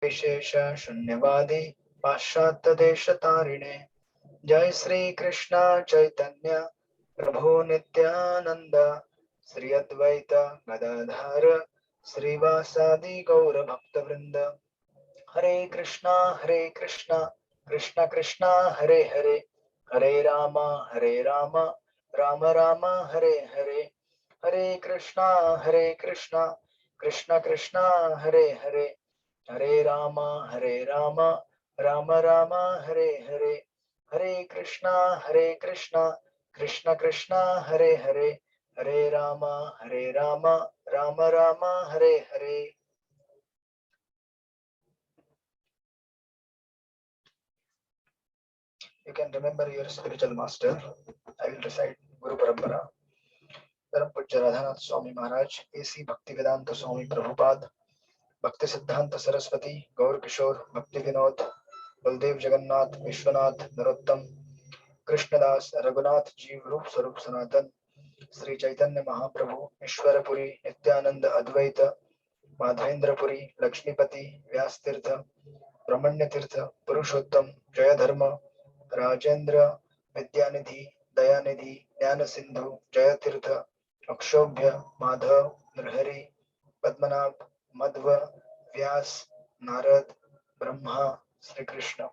विशेषा शून्यवादी पाश्चात्य देश तारिणे जय श्री कृष्ण चैतन्य प्रभु नित्यानंद श्री अद्वैत गदाधर श्रीवासादि गौर भक्त वृंद हरे Krishna Krishna Krishna Hare Hare Hare Ram Ram Ram Hare Hare Hare Krishna Krishna Krishna Hare Hare Hare Ram Ram Ram Hare Hare Hare Krishna Krishna Krishna Hare Hare Hare Ram Ram Ram Hare Hare. You can remember your spiritual master. I will recite Guru Parampara. परम पूज्य राधानाथ स्वामी महाराज, एसी भक्ति वेदांत स्वामी प्रभुपाद, भक्ति सिद्धांत सरस्वती, गौर किशोर, भक्ति विनोद, बलदेव जगन्नाथ, विश्वनाथ, नरोत्तम, कृष्णदास, रघुनाथ, जीव रूप स्वरूप सनातन, श्री चैतन्य महाप्रभु, ईश्वरपुरी, नित्यानंद अद्वैत, माधवेंद्रपुरी, लक्ष्मीपति, व्यास तीर्थ, ब्रह्मण्य तीर्थ, पुरुषोत्तम, जय धर्म, राजेंद्र, विद्यानिधि, दयानिधि, ज्ञान सिंधु, जय तीर्थ, अक्षोभ्य, माधव, नरहरि, पद्मनाभ, मध्व, व्यास, Narad, Brahma, Shri Krishna.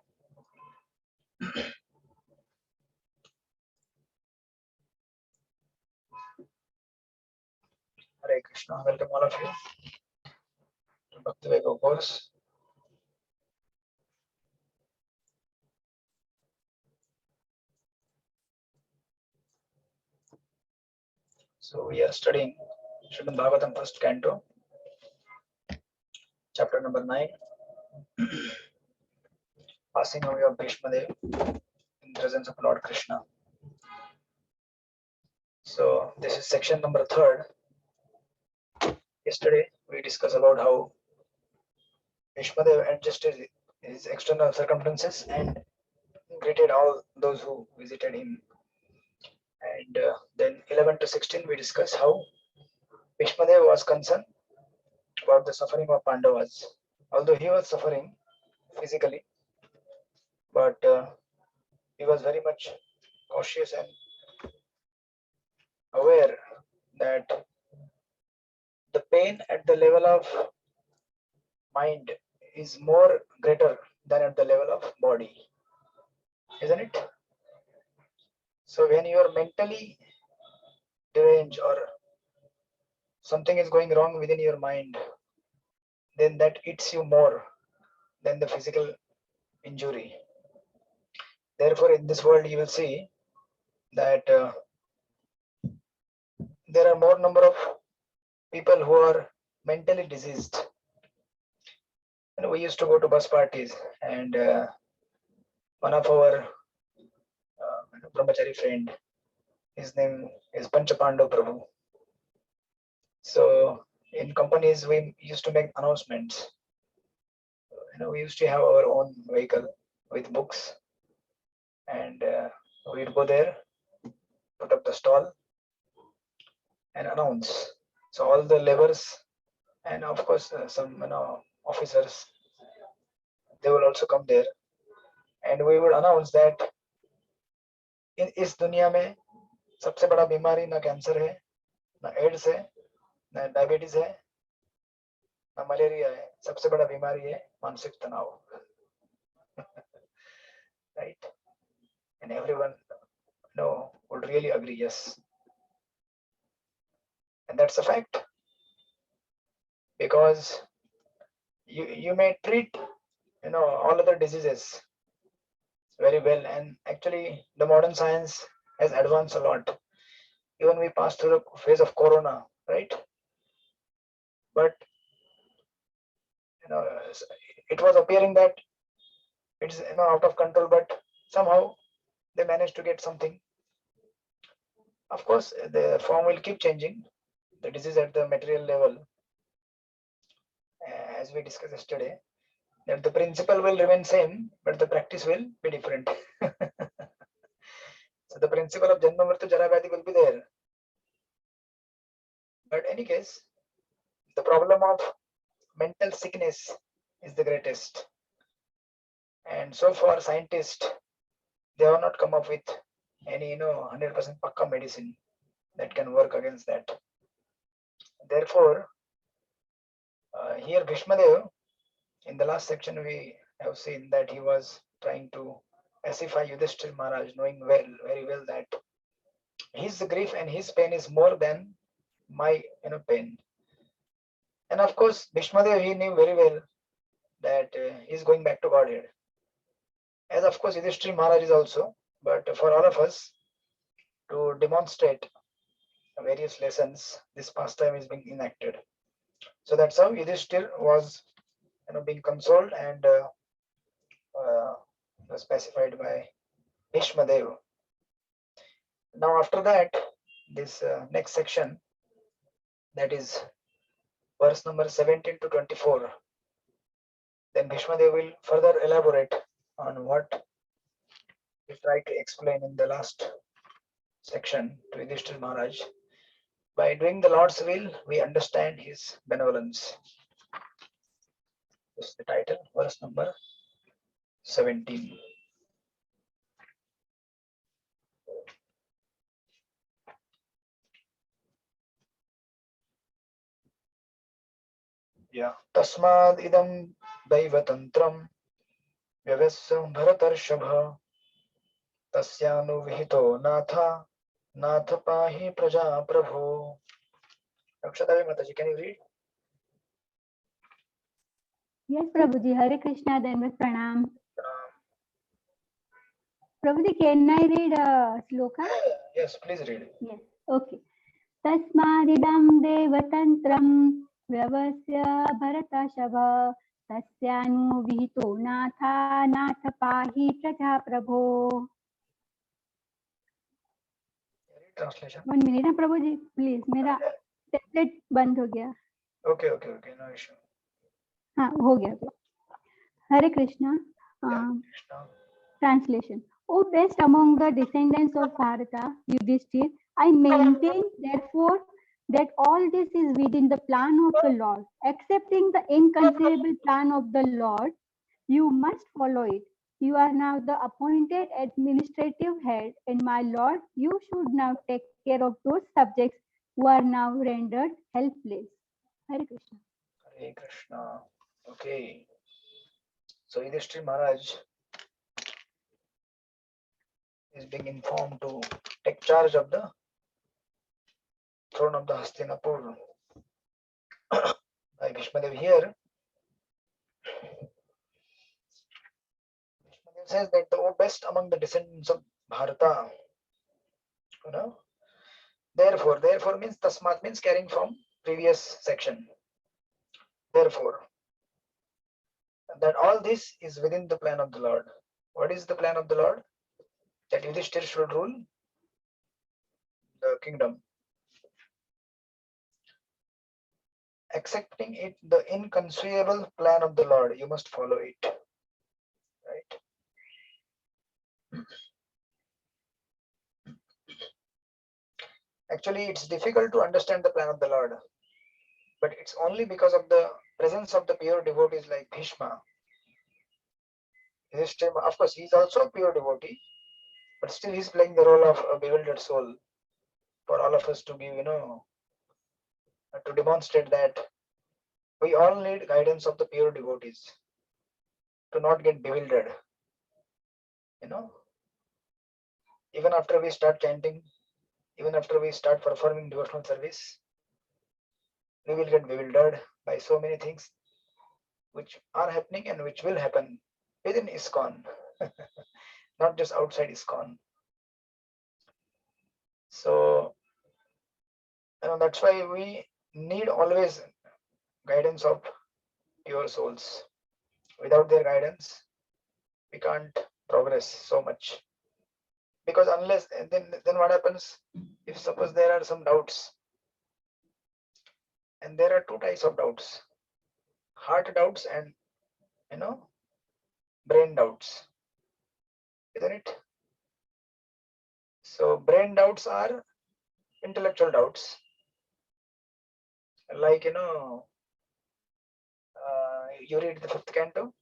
Hare Krishna. Welcome all of you to Bhakti Vaibhava course. So we are studying Srimad Bhagavatam first canto, chapter number 9, passing away of Bhishma Dev in presence of Lord Krishna. So this is section number 3rd. Yesterday we discussed about how Bhishma Dev adjusted his external circumstances and greeted all those who visited him. And then 11 to 16 we discussed how Bhishma Dev was concerned about the suffering of Pandavas. Although he was suffering physically, but he was very much cautious and aware that the pain at the level of mind is more greater than at the level of body, isn't it? So when you are mentally deranged or something is going wrong within your mind, then that eats you more than the physical injury. Therefore, in this world, you will see that there are more number of people who are mentally diseased. We used to go to bus parties, and one of our brahmachari friend, his name is Panchapando Prabhu. So in companies, we used to make announcements. We used to have our own vehicle with books, and we'd go there, put up the stall, and announce. So all the laborers and of course some officers, they will also come there, and we would announce that in इस दुनिया में सबसे बड़ा बीमारी ना cancer है, ना ads है, ना डायबिटीज है, ना मलेरिया है. सबसे बड़ा बीमारी है मानसिक तनाव. Right? And everyone would really agree, yes. And that's a fact, because you may treat all other diseases very well, and actually the modern science has advanced a lot. Even we passed through the phase of corona, right? But it was appearing that it's out of control, but somehow they managed to get something. Of course, the form will keep changing, the disease at the material level, as we discussed yesterday, that the principle will remain same, but the practice will be different. So the principle of Janma Mrityu Jara Vyadhi will be there. But in any case, the problem of mental sickness is the greatest. And so far, scientists, they have not come up with any 100% pakka medicine that can work against that. Therefore, here Bhishma Dev, in the last section we have seen that he was trying to pacify Yudhishthira Maharaj, knowing very well that his grief and his pain is more than my pain. And of course, Bhishma Dev, he knew very well that he is going back to Godhead. As of course Yudhishthira Maharaj is also, but for all of us to demonstrate various lessons, this pastime is being enacted. So that's how Yudhishthira was being consoled and was pacified by Bhishma Dev. Now after that, this next section, that is verse number 17 to 24, then Bhishma Dev will further elaborate on what we tried to explain in the last section to Yudhishthira Maharaj. By doing the Lord's will, we understand his benevolence. This is the title, verse number 17. Yeah. Tasmad idam daivatantram vyavasyam bharatarshava tasyanu vihito natha natha pahi praja prabhu. Akshadavi Mataji, can you read? Yes, Prabhuji. Hare Krishna, Dandavat Pranam. Prabhuji, can I read a sloka? Yes, please read. Yes. Okay. Tasmadidam devatantram vyavasya bharatashabha tasyanu vihito natha natha pahi praja prabho. Translation. 1 minute ना प्रभुजी please मेरा tablet बंद हो गया. Okay, no issue. हाँ हो गया. हरे Krishna. Translation. O best among the descendants of Bharata, Yudhishthir, I maintain therefore that all this is within the plan of the Lord. Accepting the inconceivable plan of the Lord, you must follow it. You are now the appointed administrative head, and my Lord, you should now take care of those subjects who are now rendered helpless. Hare Krishna. Hare Krishna. Okay. So Yudhishthira Maharaj is being informed to take charge of the throne of the Hastinapur by Bhishma Dev. Here, Bhishma Dev says that the best among the descendants of Bharata, therefore means tasmat means carrying from previous section. Therefore, that all this is within the plan of the Lord. What is the plan of the Lord? That Yudhishthira should rule the kingdom. Accepting it, the inconceivable plan of the Lord, you must follow it. Right? Actually, it's difficult to understand the plan of the Lord, but it's only because of the presence of the pure devotees like Bhishma. Of course, he's also a pure devotee, but still he's playing the role of a bewildered soul for all of us to be, to demonstrate that we all need guidance of the pure devotees to not get bewildered. Even after we start chanting, even after we start performing devotional service, we will get bewildered by so many things which are happening and which will happen within ISKCON, not just outside ISKCON. So, that's why we need always guidance of pure souls. Without their guidance, we can't progress so much. Because unless, then what happens if suppose there are some doubts, and there are two types of doubts: heart doubts and brain doubts, isn't it? So brain doubts are intellectual doubts, like you read the 5th canto,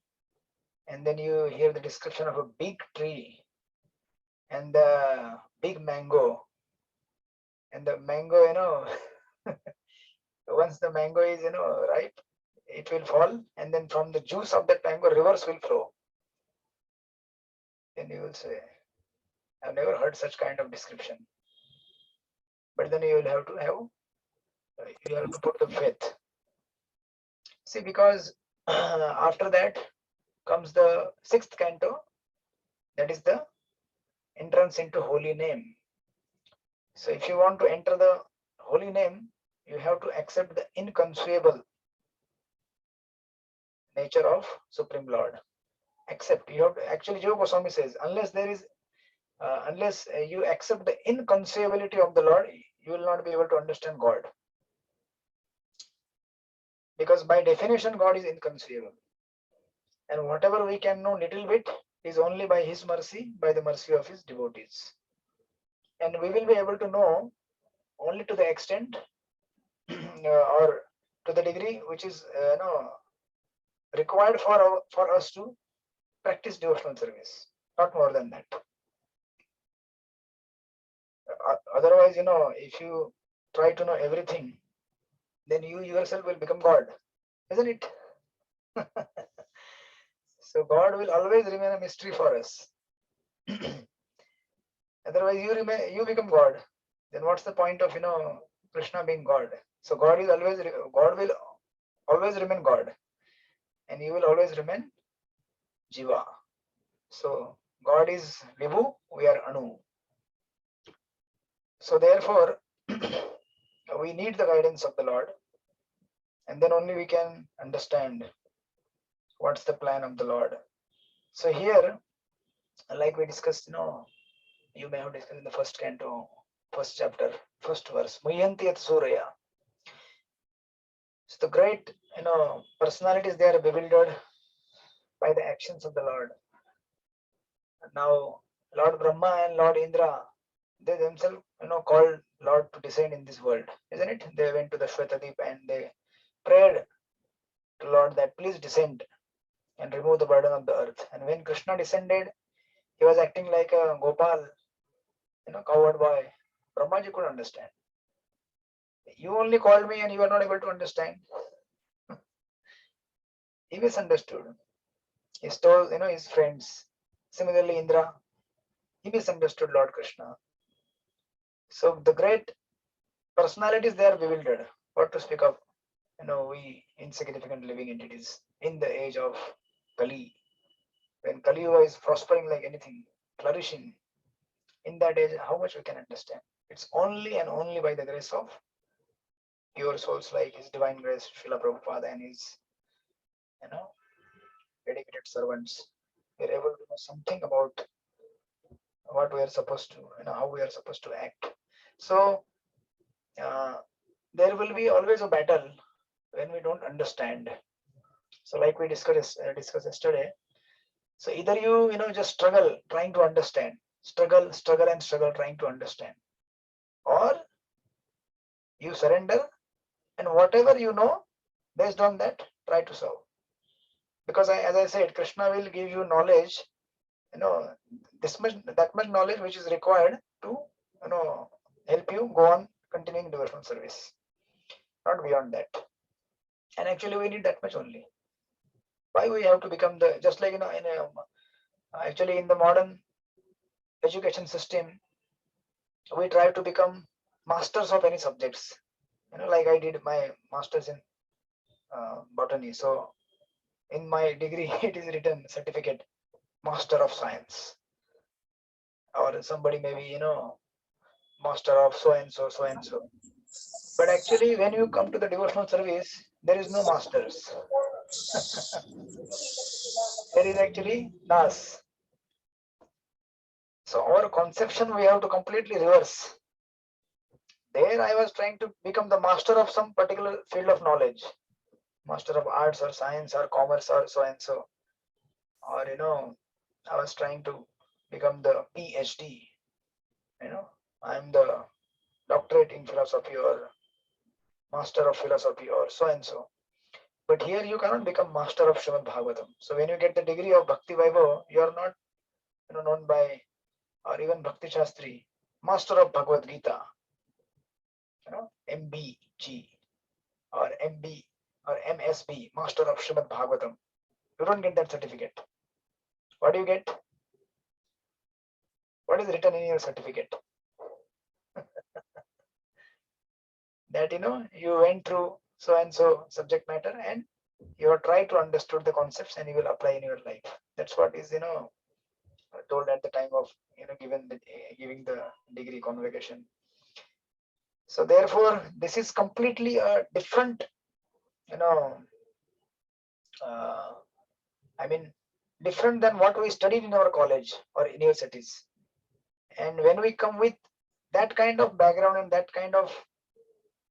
and then you hear the description of a big tree and the big mango, and the mango, once the mango is, ripe, it will fall, and then from the juice of that mango, rivers will flow. Then you will say, I've never heard such kind of description. But then you will have to put the faith. See, because after that comes the 6th canto, that is the entrance into holy name. So if you want to enter the holy name, you have to accept the inconceivable nature of Supreme Lord. Accept. You have to, actually, Jiva Goswami says, unless you accept the inconceivability of the Lord, you will not be able to understand God. Because by definition, God is inconceivable. And whatever we can know little bit is only by His mercy, by the mercy of His devotees. And we will be able to know only to the extent or to the degree which is required for us to practice devotional service, not more than that. Otherwise, if you try to know everything, then you yourself will become God, isn't it? So God will always remain a mystery for us. Otherwise, you become God. Then what's the point of Krishna being God? So God will always remain God, and you will always remain Jiva. So God is Vibhu, we are Anu. So therefore, we need the guidance of the Lord, and then only we can understand what's the plan of the Lord. So here, like we discussed, you may have discussed in the 1st canto, 1st chapter, 1st verse, Muyanti at Surya. So the great, personalities, they are bewildered by the actions of the Lord. Now, Lord Brahma and Lord Indra, they themselves, called Lord to descend in this world, isn't it? They went to the Shwetadeep and they prayed to Lord that please descend and remove the burden of the earth. And when Krishna descended, he was acting like a Gopal, coward boy. Brahmaji could understand. You only called me and you are not able to understand. He misunderstood. He stole, his friends. Similarly, Indra, he misunderstood Lord Krishna. So the great personalities, they are bewildered. What to speak of, we insignificant living entities in the age of Kali. When Kali is prospering like anything, flourishing, in that age, how much we can understand? It's only and only by the grace of pure souls like His Divine Grace, Srila Prabhupada, and His, dedicated servants. We're able to know something about what we are supposed to, how we are supposed to act. So there will be always a battle when we don't understand. So like we discussed yesterday. So either you just struggle trying to understand, struggle trying to understand, or you surrender and whatever you know, based on that, try to serve. Because as I said, Krishna will give you knowledge, that much knowledge which is required to help you go on continuing devotional service, not beyond that. And actually we need that much only. Why we have to become just like actually in the modern education system, we try to become masters of any subjects, like I did my masters in botany. So in my degree it is written certificate master of science, or somebody maybe master of so and so. But actually when you come to the devotional service, there is no masters. There is actually das. So our conception we have to completely reverse. There I was trying to become the master of some particular field of knowledge, master of arts or science or commerce or so and so, or I was trying to become the PhD. I'm the doctorate in philosophy or master of philosophy or so and so. But here you cannot become master of Srimad Bhagavatam. So when you get the degree of Bhakti Vaibhava, you are not known by, or even Bhakti Shastri, master of Bhagavad Gita, MBG or MB or MSB, master of Srimad Bhagavatam. You don't get that certificate. What do you get? What is written in your certificate? That you went through so and so subject matter and you have tried to understood the concepts and you will apply in your life. That's what is told at the time of giving the degree convocation. So therefore, this is completely a different, different than what we studied in our college or universities. And when we come with that kind of background and that kind of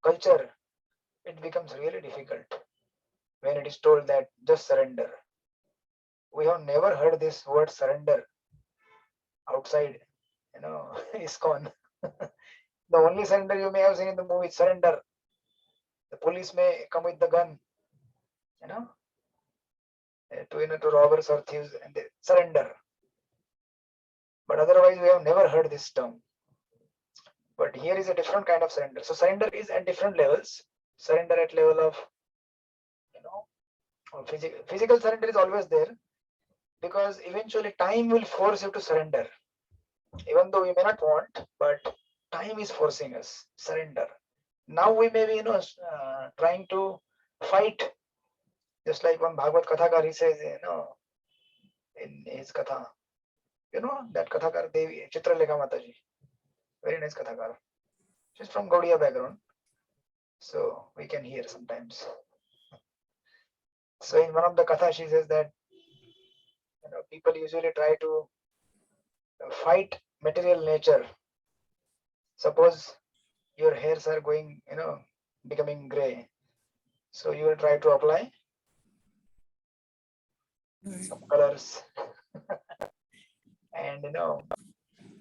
culture, it becomes really difficult when it is told that just surrender. We have never heard this word surrender outside, ISKCON. The only surrender you may have seen in the movie is surrender. The police may come with the gun, to robbers or thieves, and they surrender. But otherwise, we have never heard this term. But here is a different kind of surrender. So surrender is at different levels. Surrender at level of, physical surrender is always there, because eventually time will force you to surrender. Even though we may not want, but time is forcing us surrender. Now we may be trying to fight, just like one Bhagavad Kathakar, he says in his Katha, that Kathakar Devi Chitralekha Mataji, very nice Kathakar. She's from Gaudiya background, so we can hear sometimes. So in one of the Katha she says that people usually try to fight material nature. Suppose your hairs are going, becoming gray. So you will try to apply some colors. And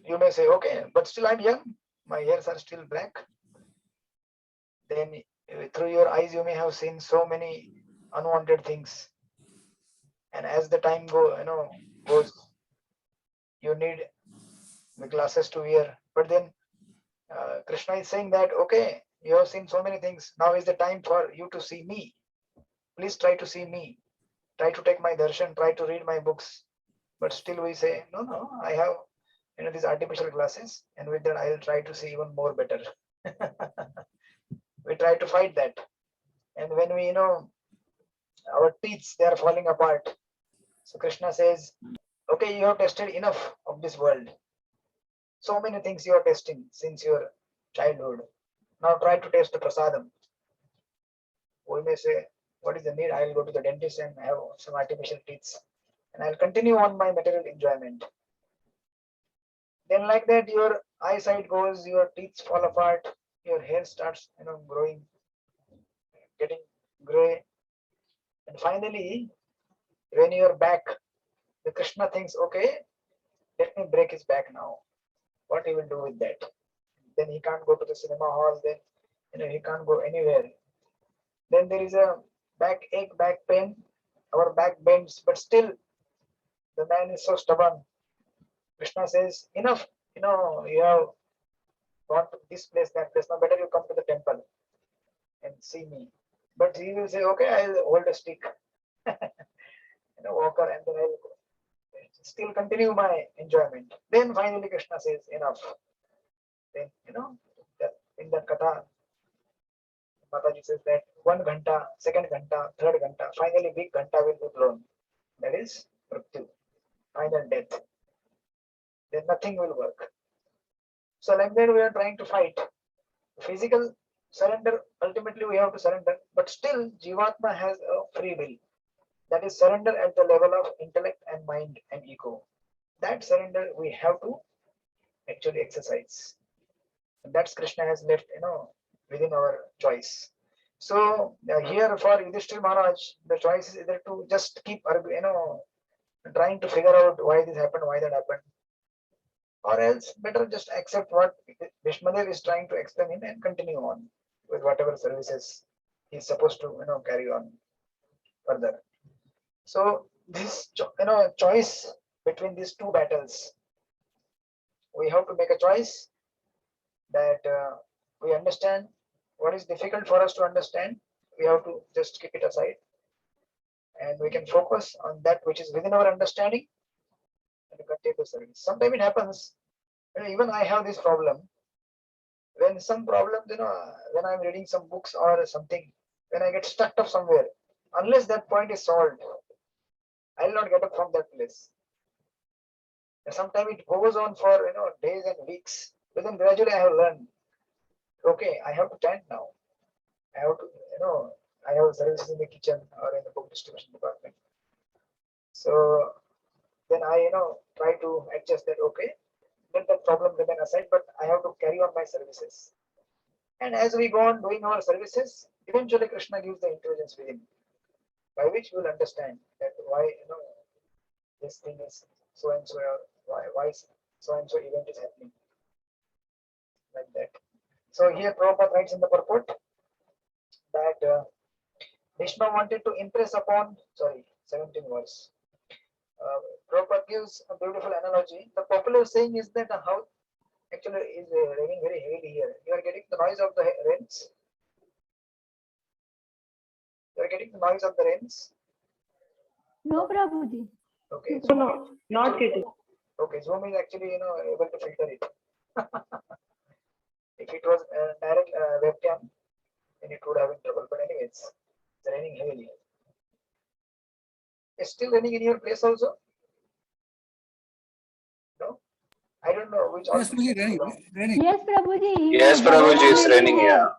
you may say, okay, but still I'm young. My hairs are still black. Then through your eyes you may have seen so many unwanted things. And as the time goes, you need the glasses to wear. But then Krishna is saying that, okay, you have seen so many things. Now is the time for you to see me. Please try to see me. Try to take my darshan. Try to read my books. But still we say, no, I have these artificial glasses, and with that I will try to see even more better. We try to fight that. And when we, our teeth, they are falling apart. So Krishna says, okay, you have tested enough of this world. So many things you are testing since your childhood. Now try to taste the prasadam. We may say, what is the need? I will go to the dentist and have some artificial teeth, and I'll continue on my material enjoyment. Then like that, your eyesight goes, your teeth fall apart, your hair starts, growing, getting gray. And finally, when you're back, the Krishna thinks, okay, let me break his back now. What he will do with that? Then he can't go to the cinema hall, then he can't go anywhere. Then there is a backache, back pain, our back bends, but still the man is so stubborn. Krishna says, enough, you have gone to this place, that place, now better you come to the temple and see me. But he will say, okay, I'll hold a stick, walker, and then I'll still continue my enjoyment. Then finally Krishna says, enough. Then, in that katha, Mataji says that 1 ghanta, second ghanta, third ghanta, finally big ghanta will be blown. That is mrityu, final death. Then nothing will work. So like that we are trying to fight. Physical surrender, ultimately we have to surrender, but still Jivatma has a free will. That is surrender at the level of intellect and mind and ego. That surrender we have to actually exercise. And that's Krishna has left, within our choice. So here for Yudhishthira Maharaj, the choice is either to just keep, trying to figure out why this happened, why that happened, or else better just accept what Bhishma is trying to explain him and continue on with whatever services he's supposed to, carry on. further. So this choice between these two battles, we have to make a choice that we understand what is difficult for us to understand. We have to just keep it aside, and we can focus on that which is within our understanding and continue the service. Sometimes it happens, even I have this problem. When some problem, when I'm reading some books or something, when I get stuck up somewhere, unless that point is solved, I'll not get up from that place. Sometimes it goes on for days and weeks. But then gradually I have learned, okay, I have to chant now. I have to, I have services in the kitchen or in the book distribution department. So then I, try to adjust that, okay, let that problem remain aside, but I have to carry on my services. And as we go on doing our services, eventually Krishna gives the intelligence within, by which we will understand that why, this thing is so and so, why so and so event is happening. Like that. So here Prabhupada writes in the purport that Bhishma wanted to impress upon, 17 verse. Prabhupada gives a beautiful analogy. The popular saying is that the house actually is raining very heavily here. You are getting the noise of the rains. You are getting the noise of the rains. No, Prabhuji. Okay. No, not getting. Okay, Zoom is actually able to filter it. If it was a direct webcam, then it would have been trouble. But anyways, it's raining heavily. It's still raining in your place also? No? I don't know which. Yes, Prabhuji, raining. Yes, Prabhuji. Yes, Prabhuji, it's raining here.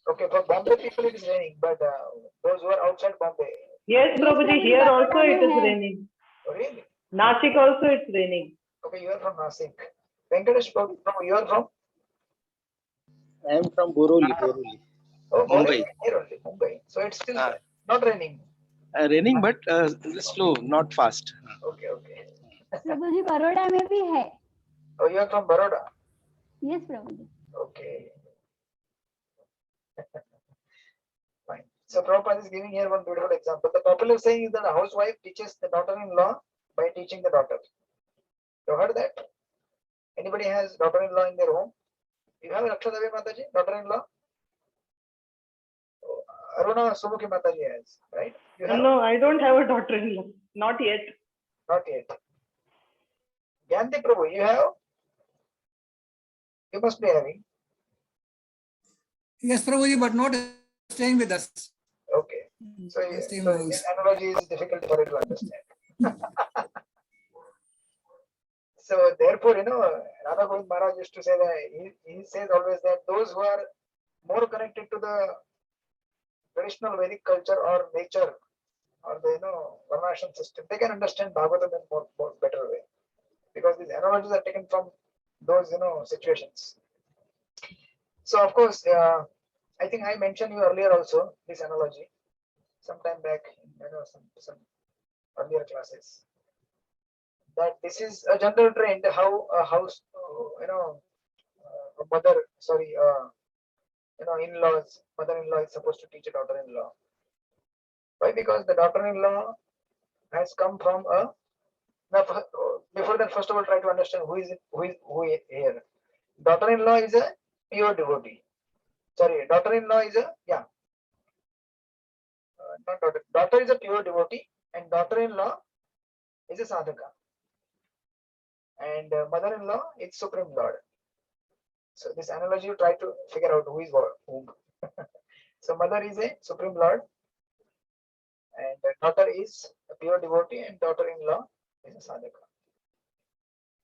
Okay, for Bombay people it is raining, but those who are outside Bombay. Yes, Prabhuji, here also it is raining. Oh, really? Nashik also it's raining. Okay, you are from Nashik. Venkatesh, you are from? I am from Boroli. Oh, Mumbai. Here only, Mumbai. So it's still not raining. Raining, but slow, not fast. Okay, okay. प्रभु बड़ौदा में भी है. Oh, you are from Baroda. Yes, Prabhuji. Okay. Fine. So Prabhupada is giving here one beautiful example. The popular saying is that a housewife teaches the daughter-in-law by teaching the daughter. You heard that? Anybody has daughter-in-law in their home? You have Rakshadavi Mataji, daughter-in-law? Aruna Sumukhi Mataji has, right? You have? No, I don't have a daughter-in-law. Not yet. Not yet. Gyanti Prabhu, you have? You must be having. Yes, Prabhuji, but not staying with us. Okay. So this analogy is difficult for you to understand. So therefore, Radha Govind Maharaj used to say that he says always that those who are more connected to the traditional Vedic culture or nature or the Varnashram system, they can understand Bhagavatam in more better way, because these analogies are taken from those situations. So of course, I think I mentioned you earlier also this analogy sometime back in some earlier classes, that this is a general trend how a house mother-in-law is supposed to teach a daughter-in-law. Why? Because the daughter-in-law has come from a. Now, before that, first of all, try to understand who is here. Daughter-in-law is a pure devotee. Sorry, daughter-in-law is a not daughter. Daughter is a pure devotee, and daughter-in-law is a sadhaka, and mother-in-law is Supreme Lord. So this analogy, you try to figure out who is whom. So mother is a Supreme Lord, and daughter is a pure devotee, and daughter-in-law is a sadhaka.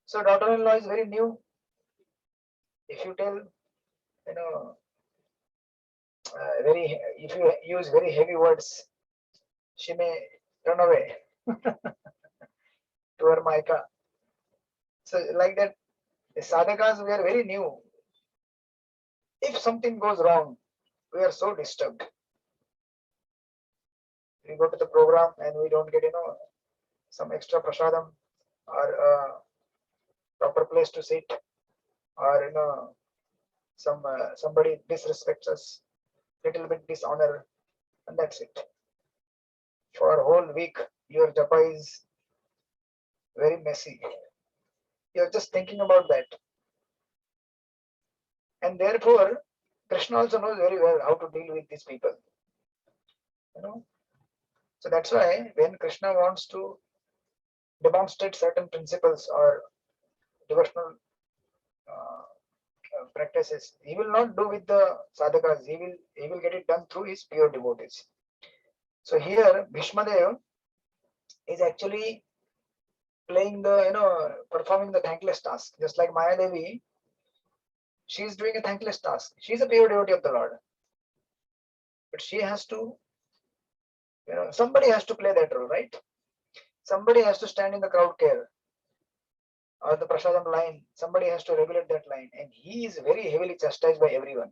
So daughter-in-law is very new. If you tell, if you use very heavy words, she may run away to her maika. So like that, the sadhakas, we are very new. If something goes wrong, we are so disturbed. We go to the program and we don't get, some extra prasadam or proper place to sit, or somebody disrespects us, little bit dishonor, and that's it. for a whole week your japa is very messy. You're just thinking about that. And therefore, Krishna also knows very well how to deal with these people. So that's why when Krishna wants to demonstrate certain principles or devotional practices, he will not do with the sadhakas. He will get it done through his pure devotees. So here Bhishma Dev is actually playing the performing the thankless task, just like Maya Devi. She is doing a thankless task. She is a pure devotee of the Lord, but she has to, somebody has to play that role, right? Somebody has to stand in the crowd care or the prasadam line. Somebody has to regulate that line, and he is very heavily chastised by everyone.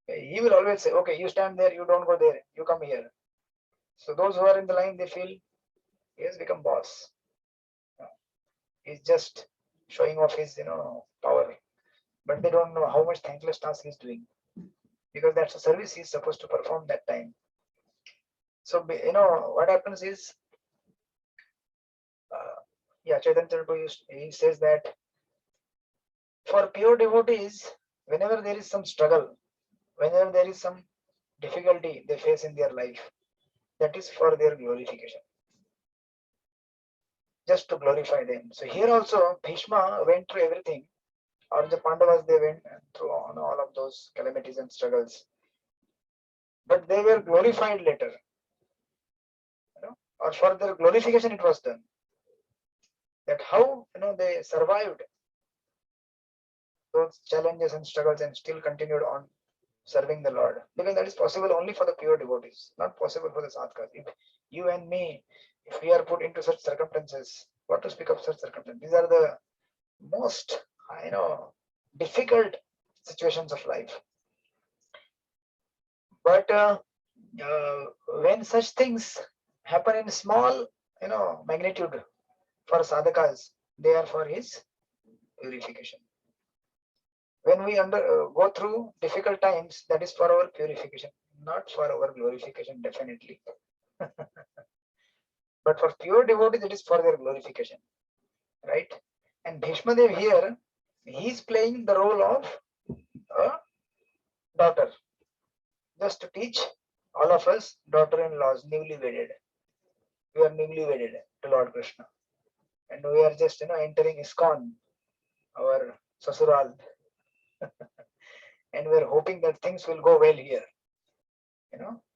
He will always say, okay, you stand there, you don't go there, you come here. So those who are in the line, they feel he has become boss. He's just showing off his power, but they don't know how much thankless task he's doing, because that's a service he's supposed to perform that time. So what happens is, Chaitanya he says that for pure devotees, whenever there is some struggle, whenever there is some difficulty they face in their life, that is for their glorification, just to glorify them. So here also Bhishma went through everything, or the Pandavas, they went through all of those calamities and struggles, but they were glorified later, or for their glorification it was done. That how they survived those challenges and struggles and still continued on serving the Lord, because that is possible only for the pure devotees, not possible for the sadhakas. If you and me, if we are put into such circumstances, what to speak of such circumstances? These are the most difficult situations of life. But when such things happen in small magnitude for sadhakas, they are for his purification. When we go through difficult times, that is for our purification, not for our glorification, definitely. But for pure devotees, it is for their glorification, right? And Bhishma Dev here, he is playing the role of a daughter, just to teach all of us daughter-in-laws, newly wedded. We are newly wedded to Lord Krishna, and we are just entering ISKCON, our sasural, and we are hoping that things will go well here.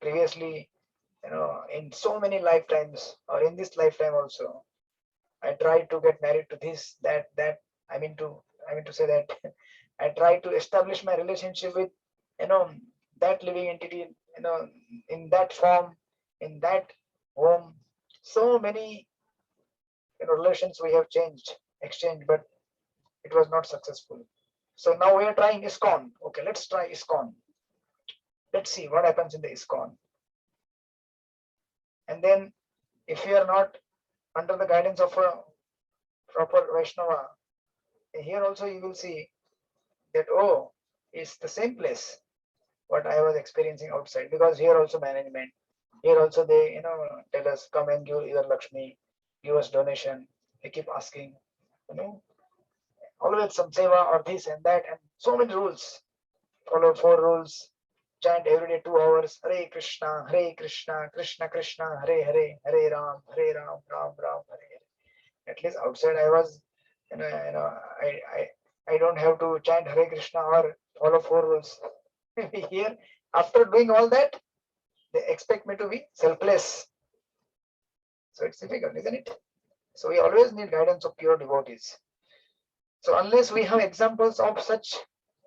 Previously, in so many lifetimes, or in this lifetime also, I tried to get married to this, that. I mean to say that I tried to establish my relationship with that living entity, in that form, in that home. So many relations we have exchanged, but it was not successful. So now we are trying ISKCON. Okay, let's try ISKCON. Let's see what happens in the ISKCON. And then, if you are not under the guidance of a proper Vaishnava, here also you will see that, oh, it's the same place what I was experiencing outside, because here also management, here also they tell us, come and give your Lakshmi, give us donation. They keep asking, always some seva or this and that, and so many rules. Follow 4 rules, chant every day 2 hours, Hare Krishna, Krishna Krishna, Hare Hare, Hare Ram, Ram Ram, Hare Hare. At least outside I was, I don't have to chant Hare Krishna or follow 4 rules. Here, after doing all that, they expect me to be selfless. So it's difficult, isn't it? So we always need guidance of pure devotees. So unless we have examples of such,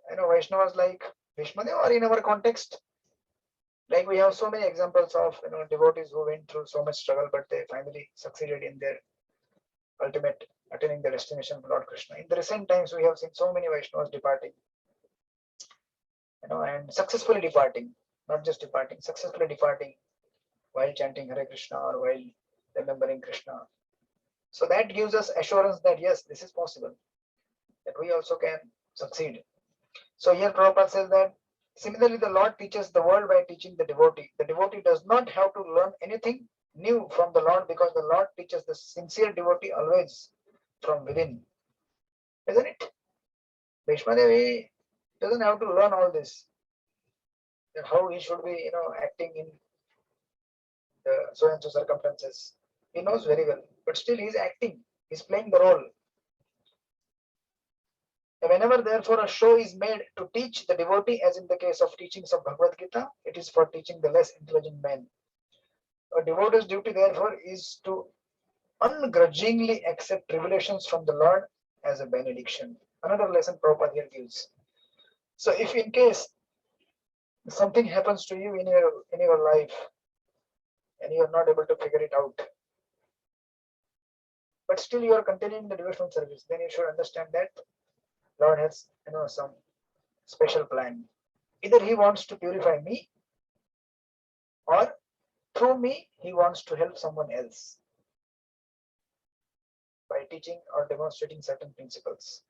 Vaishnavas like Bhishma Dev, or in our context, like we have so many examples of devotees who went through so much struggle, but they finally succeeded in their ultimate attaining the destination of Lord Krishna. In the recent times, we have seen so many Vaishnavas departing, and successfully departing, not just departing, successfully departing while chanting Hare Krishna or while remembering Krishna. So that gives us assurance that yes, this is possible, that we also can succeed. So here Prabhupada says that Similarly, the Lord teaches the world by teaching the devotee. The devotee does not have to learn anything new from the Lord because the Lord teaches the sincere devotee always from within. Isn't it? Bhishma Devi doesn't have to learn all this. How he should be, acting in the so and so circumstances. He knows very well, but still he's acting. He's playing the role. Whenever therefore a show is made to teach the devotee, as in the case of teachings of Bhagavad Gita, it is for teaching the less intelligent man. A devotee's duty therefore is to ungrudgingly accept revelations from the Lord as a benediction. Another lesson Prabhupada here gives. So if in case something happens to you in your life and you are not able to figure it out, but still you are continuing the devotional service, then you should understand that Lord has some special plan. Either he wants to purify me, or through me he wants to help someone else by teaching or demonstrating certain principles.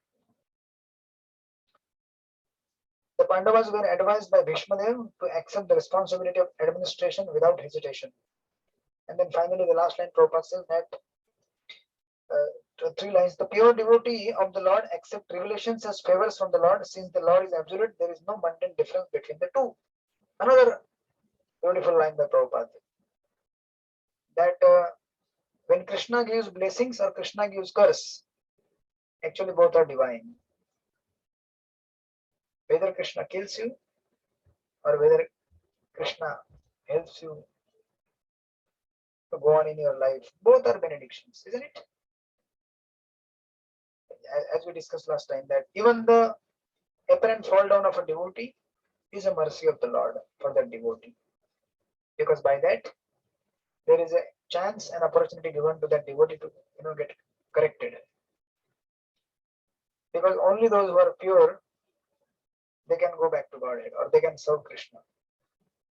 The Pandavas were advised by Bhishma to accept the responsibility of administration without hesitation. And then finally the last line Prabhupada says that 3 lines, the pure devotee of the Lord accept revelations as favors from the Lord. Since the Lord is absolute, there is no mundane difference between the two. Another beautiful line by Prabhupada, that when Krishna gives blessings or Krishna gives curse, actually both are divine. Whether Krishna kills you or whether Krishna helps you to go on in your life, both are benedictions, isn't it? As we discussed last time, that even the apparent fall down of a devotee is a mercy of the Lord for that devotee, because by that there is a chance and opportunity given to that devotee to get corrected, because only those who are pure, they can go back to Godhead or they can serve Krishna.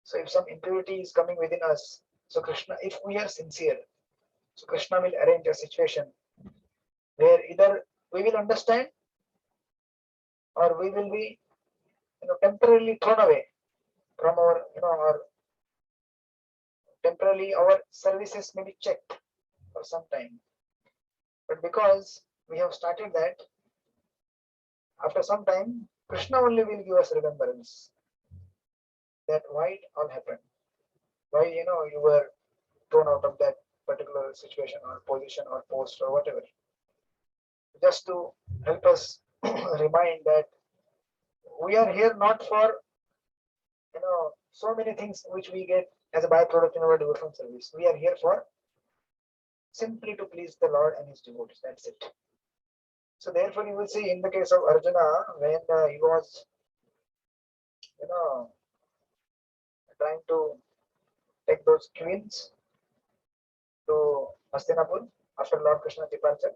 So if some impurity is coming within us, so Krishna, if we are sincere, so Krishna will arrange a situation where either we will understand or we will be temporarily thrown away from our or temporarily our services may be checked for some time, but because we have started that, after some time Krishna only will give us remembrance that why it all happened, why you were thrown out of that particular situation or position or post or whatever, just to help us remind that we are here not for so many things which we get as a byproduct in our devotional service. We are here for simply to please the Lord and his devotees. That's it. So therefore you will see in the case of Arjuna, when he was trying to take those queens to Hastinapur after Lord Krishna's departure,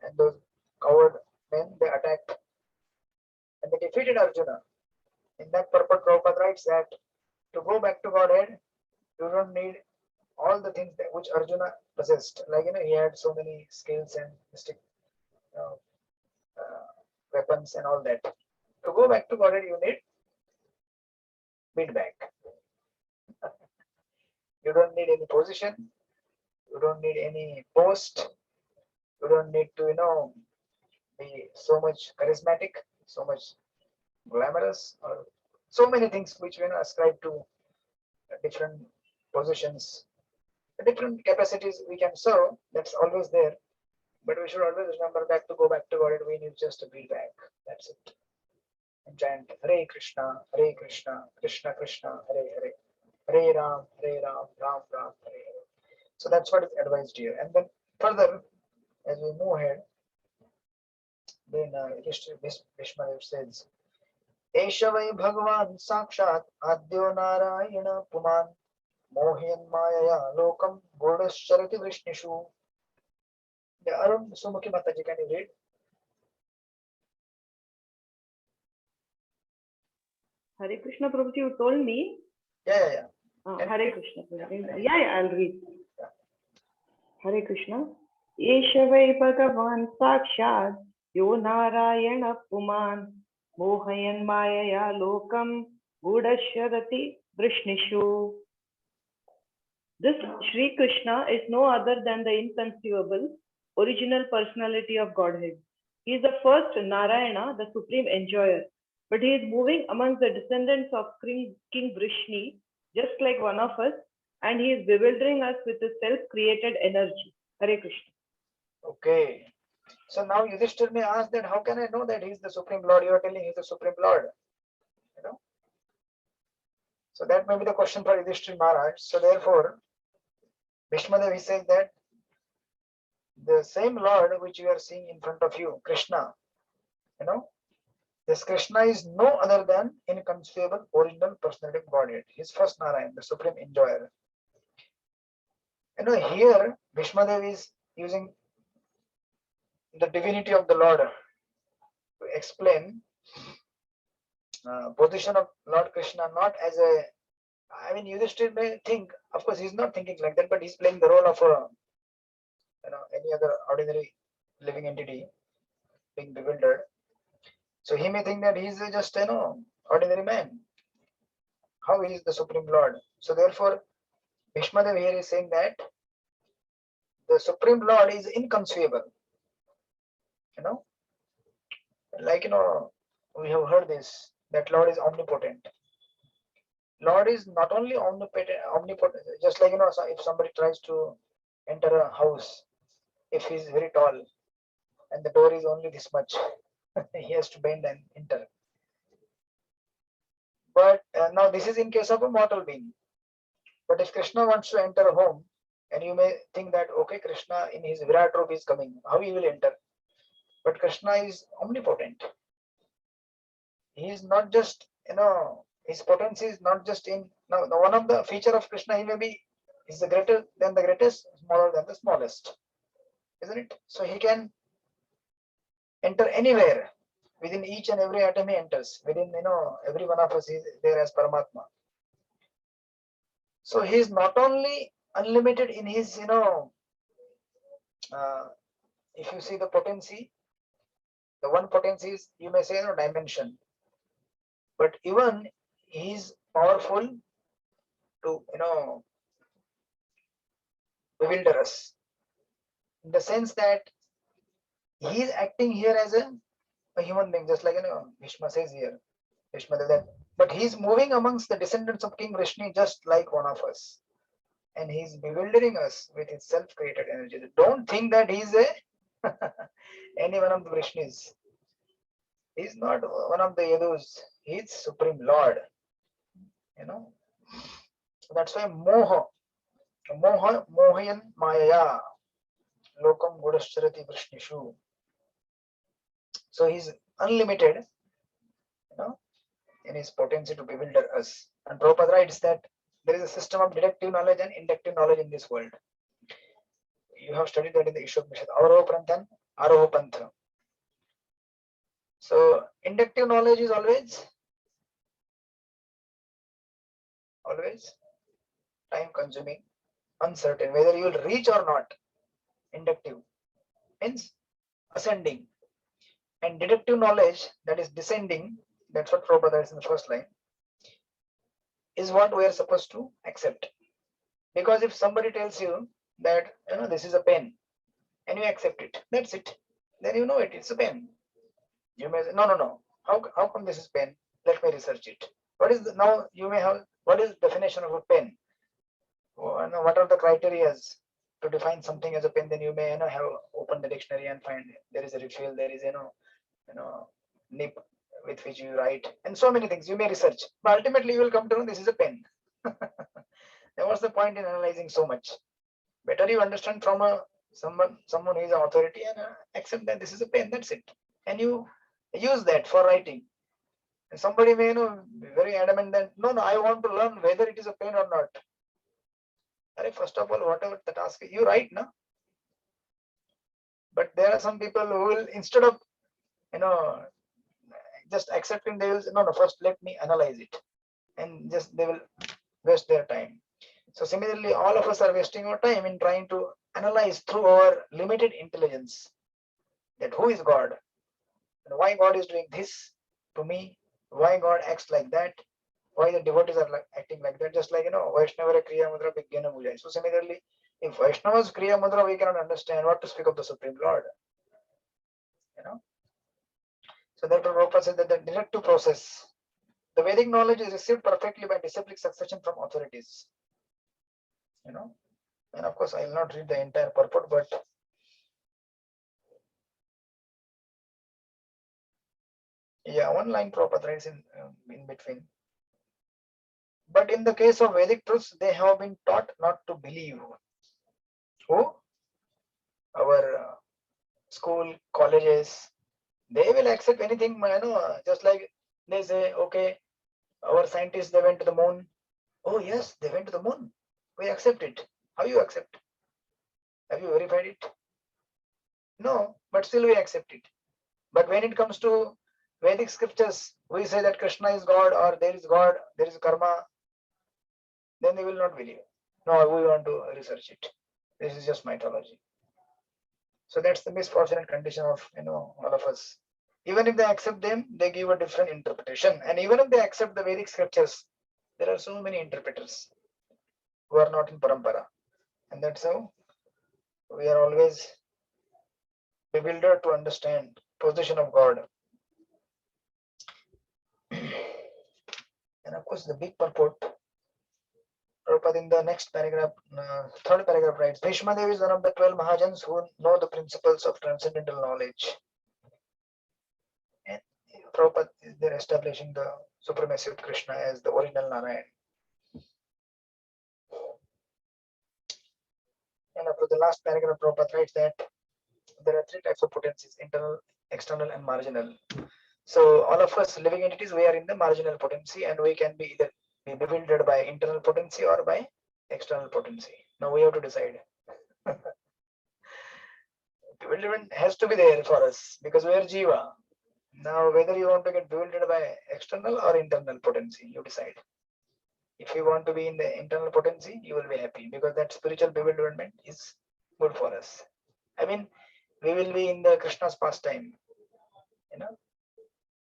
and those coward men, they attacked and they defeated Arjuna. In that purport, Prabhupada writes that to go back to Godhead, you don't need all the things which Arjuna possessed. Like he had so many skills and mystic weapons and all that. To go back to Godhead, you need feedback. You don't need any position. You don't need any post. You don't need to be so much charismatic, so much glamorous, or so many things which ascribe to different positions, different capacities we can serve. That's always there, but we should always remember that to go back to God, we need just a feedback. That's it. And chant Hare Krishna, Krishna Krishna, Hare Hare, Hare Ram, Ram Ram, Hare Hare. So that's what is advised here. And then further, as we move ahead, then Bhishma says, Esha vai Bhagavan Sakshat Adyo Narayana Puman Mohin Maya Lokam Bodhascharati Vrishnishu. The Arun Sumukhi Mataji, can you read? Hare Krishna, Prabhuji, you told me. Yeah. Hare Krishna. Yeah, I'll read. Hare Krishna. Esha vai Bhagavan Sakshat Yo Narayana Puman mohayan mayaya lokam gudashyadati vrishnishu. This Sri Krishna is no other than the inconceivable, original personality of Godhead. He is the first Narayana, the supreme enjoyer, but he is moving amongst the descendants of King Vrishni, just like one of us, and he is bewildering us with his self-created energy. Hare Krishna. Okay. So now Yudhishthir may ask that how can I know that he is the Supreme Lord? You are telling he is the Supreme Lord. You know? So that may be the question for Yudhishthir Maharaj. So therefore, Bhishma Devi says that the same Lord which you are seeing in front of you, Krishna, you know, this Krishna is no other than inconceivable original personality of Godhead. He is first Narayan, the supreme enjoyer. You know, here Bhishma Devi is using the divinity of the Lord to explain position of Lord Krishna not as a, I mean, Yudhishthir may think, of course, he's not thinking like that, but he's playing the role of a, any other ordinary living entity being bewildered. So he may think that he is just, ordinary man. How he is the Supreme Lord? So therefore, Bhishma Dev here is saying that the Supreme Lord is inconceivable. Like, we have heard this, that Lord is omnipotent. Lord is not only omnipotent, just like, so if somebody tries to enter a house, if he is very tall and the door is only this much, he has to bend and enter. But now this is in case of a mortal being. But if Krishna wants to enter a home, and you may think that, okay, Krishna in his Virat rope is coming, how he will enter? But Krishna is omnipotent. He is not just, his potency is not just in, now one of the feature of Krishna, he may be, is the greater than the greatest, smaller than the smallest, isn't it? So he can enter anywhere. Within each and every atom he enters. Within, every one of us is there as Paramatma. So he is not only unlimited in his, if you see the potency, the one potency is, you may say, dimension. But even he is powerful to, bewilder us. In the sense that he is acting here as a human being, just like, Bhishma says here. Bhishma says that, but he is moving amongst the descendants of King Vrishni just like one of us. And he is bewildering us with his self-created energy. Don't think that he is a any one of the Vrishnis. He is not one of the Yadus. He is Supreme Lord. That's why mohayan mayaya lokam gudashyadati vrishnishu. So he is unlimited, in his potency to bewilder us. And Prabhupada writes that there is a system of deductive knowledge and inductive knowledge in this world. You have studied that in the Ishopnishad, Avaroha Pantha and Aroha Pantha. So inductive knowledge is always time consuming, uncertain, whether you will reach or not. Inductive means ascending, and deductive knowledge, that is descending, that's what Prabhupada is in the first line, is what we are supposed to accept. Because if somebody tells you that, this is a pen, and you accept it, that's it. Then you know it, it's a pen. You may say, no. How come this is pen? Let me research it. What is now you may have, what is the definition of a pen? What are the criteria to define something as a pen? Then you may have open the dictionary and find there is a refill, there is nib with which you write, and so many things you may research. But ultimately you will come to know this is a pen. Then what's the point in analyzing so much? Better you understand from someone who is an authority and accept that this is a pen, that's it. And you use that for writing. And somebody may be very adamant that no, I want to learn whether it is a pen or not. First of all, whatever the task is, you write, no? But there are some people who will, instead of just accepting, they will say, no, first let me analyze it, and just they will waste their time. So similarly, all of us are wasting our time in trying to analyze through our limited intelligence that who is God and why God is doing this to me why God acts like that, why the devotees are acting like that. Just like Vaishnava Kriya Mudra Vijnana Mujai. So similarly, if Vaishnava's Kriya Mudra we cannot understand, what to speak of the Supreme Lord. So therefore Prabhupada said that the directive process, the Vedic knowledge is received perfectly by disciplic succession from authorities. And of course I will not read the entire purport, but yeah, one line Prabhupada writes in between. But in the case of Vedic truths, they have been taught not to believe. Who? Our school, colleges, they will accept anything, just like they say, okay, our scientists, they went to the moon. Oh yes, they went to the moon. We accept it. How you accept? Have you verified it? No, but still we accept it. But when it comes to Vedic scriptures, we say that Krishna is God, or there is God, there is karma, then they will not believe. No, we want to research it. This is just mythology. So that's the misfortunate condition of all of us. Even if they accept them, they give a different interpretation. And even if they accept the Vedic scriptures, there are so many interpreters who are not in parampara. And that's how we are always bewildered to understand position of God. And of course, the big purport, Prabhupada in the next paragraph, third paragraph writes, Bhishma Dev is one of the 12 Mahajans who know the principles of transcendental knowledge. And Prabhupada is there establishing the supremacy of Krishna as the original Narayan. And after the last paragraph, Prabhupada writes that there are three types of potencies: internal, external, and marginal. So all of us living entities, we are in the marginal potency, and we can be either be bewildered by internal potency or by external potency. Now we have to decide. Bewilderment has to be there for us because we are Jiva. Now whether you want to get bewildered by external or internal potency, you decide. If you want to be in the internal potency, you will be happy because that spiritual bewilderment is good for us. I mean, we will be in the Krishna's pastime.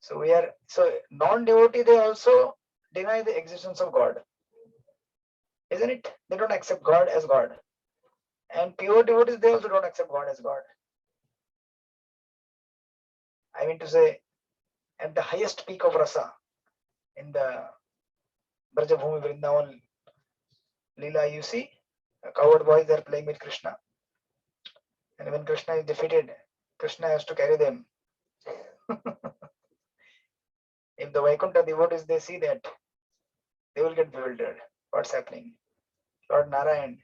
So non-devotee, they also deny the existence of God. Isn't it? They don't accept God as God. And pure devotees, they also don't accept God as God. I mean to say, at the highest peak of rasa, in the Brajabhumi Vrindavan Leela, you see, cowherd boys, they are playing with Krishna. And when Krishna is defeated, Krishna has to carry them. If the Vaikuntha devotees, they see that, they will get bewildered. What's happening? Lord Narayan,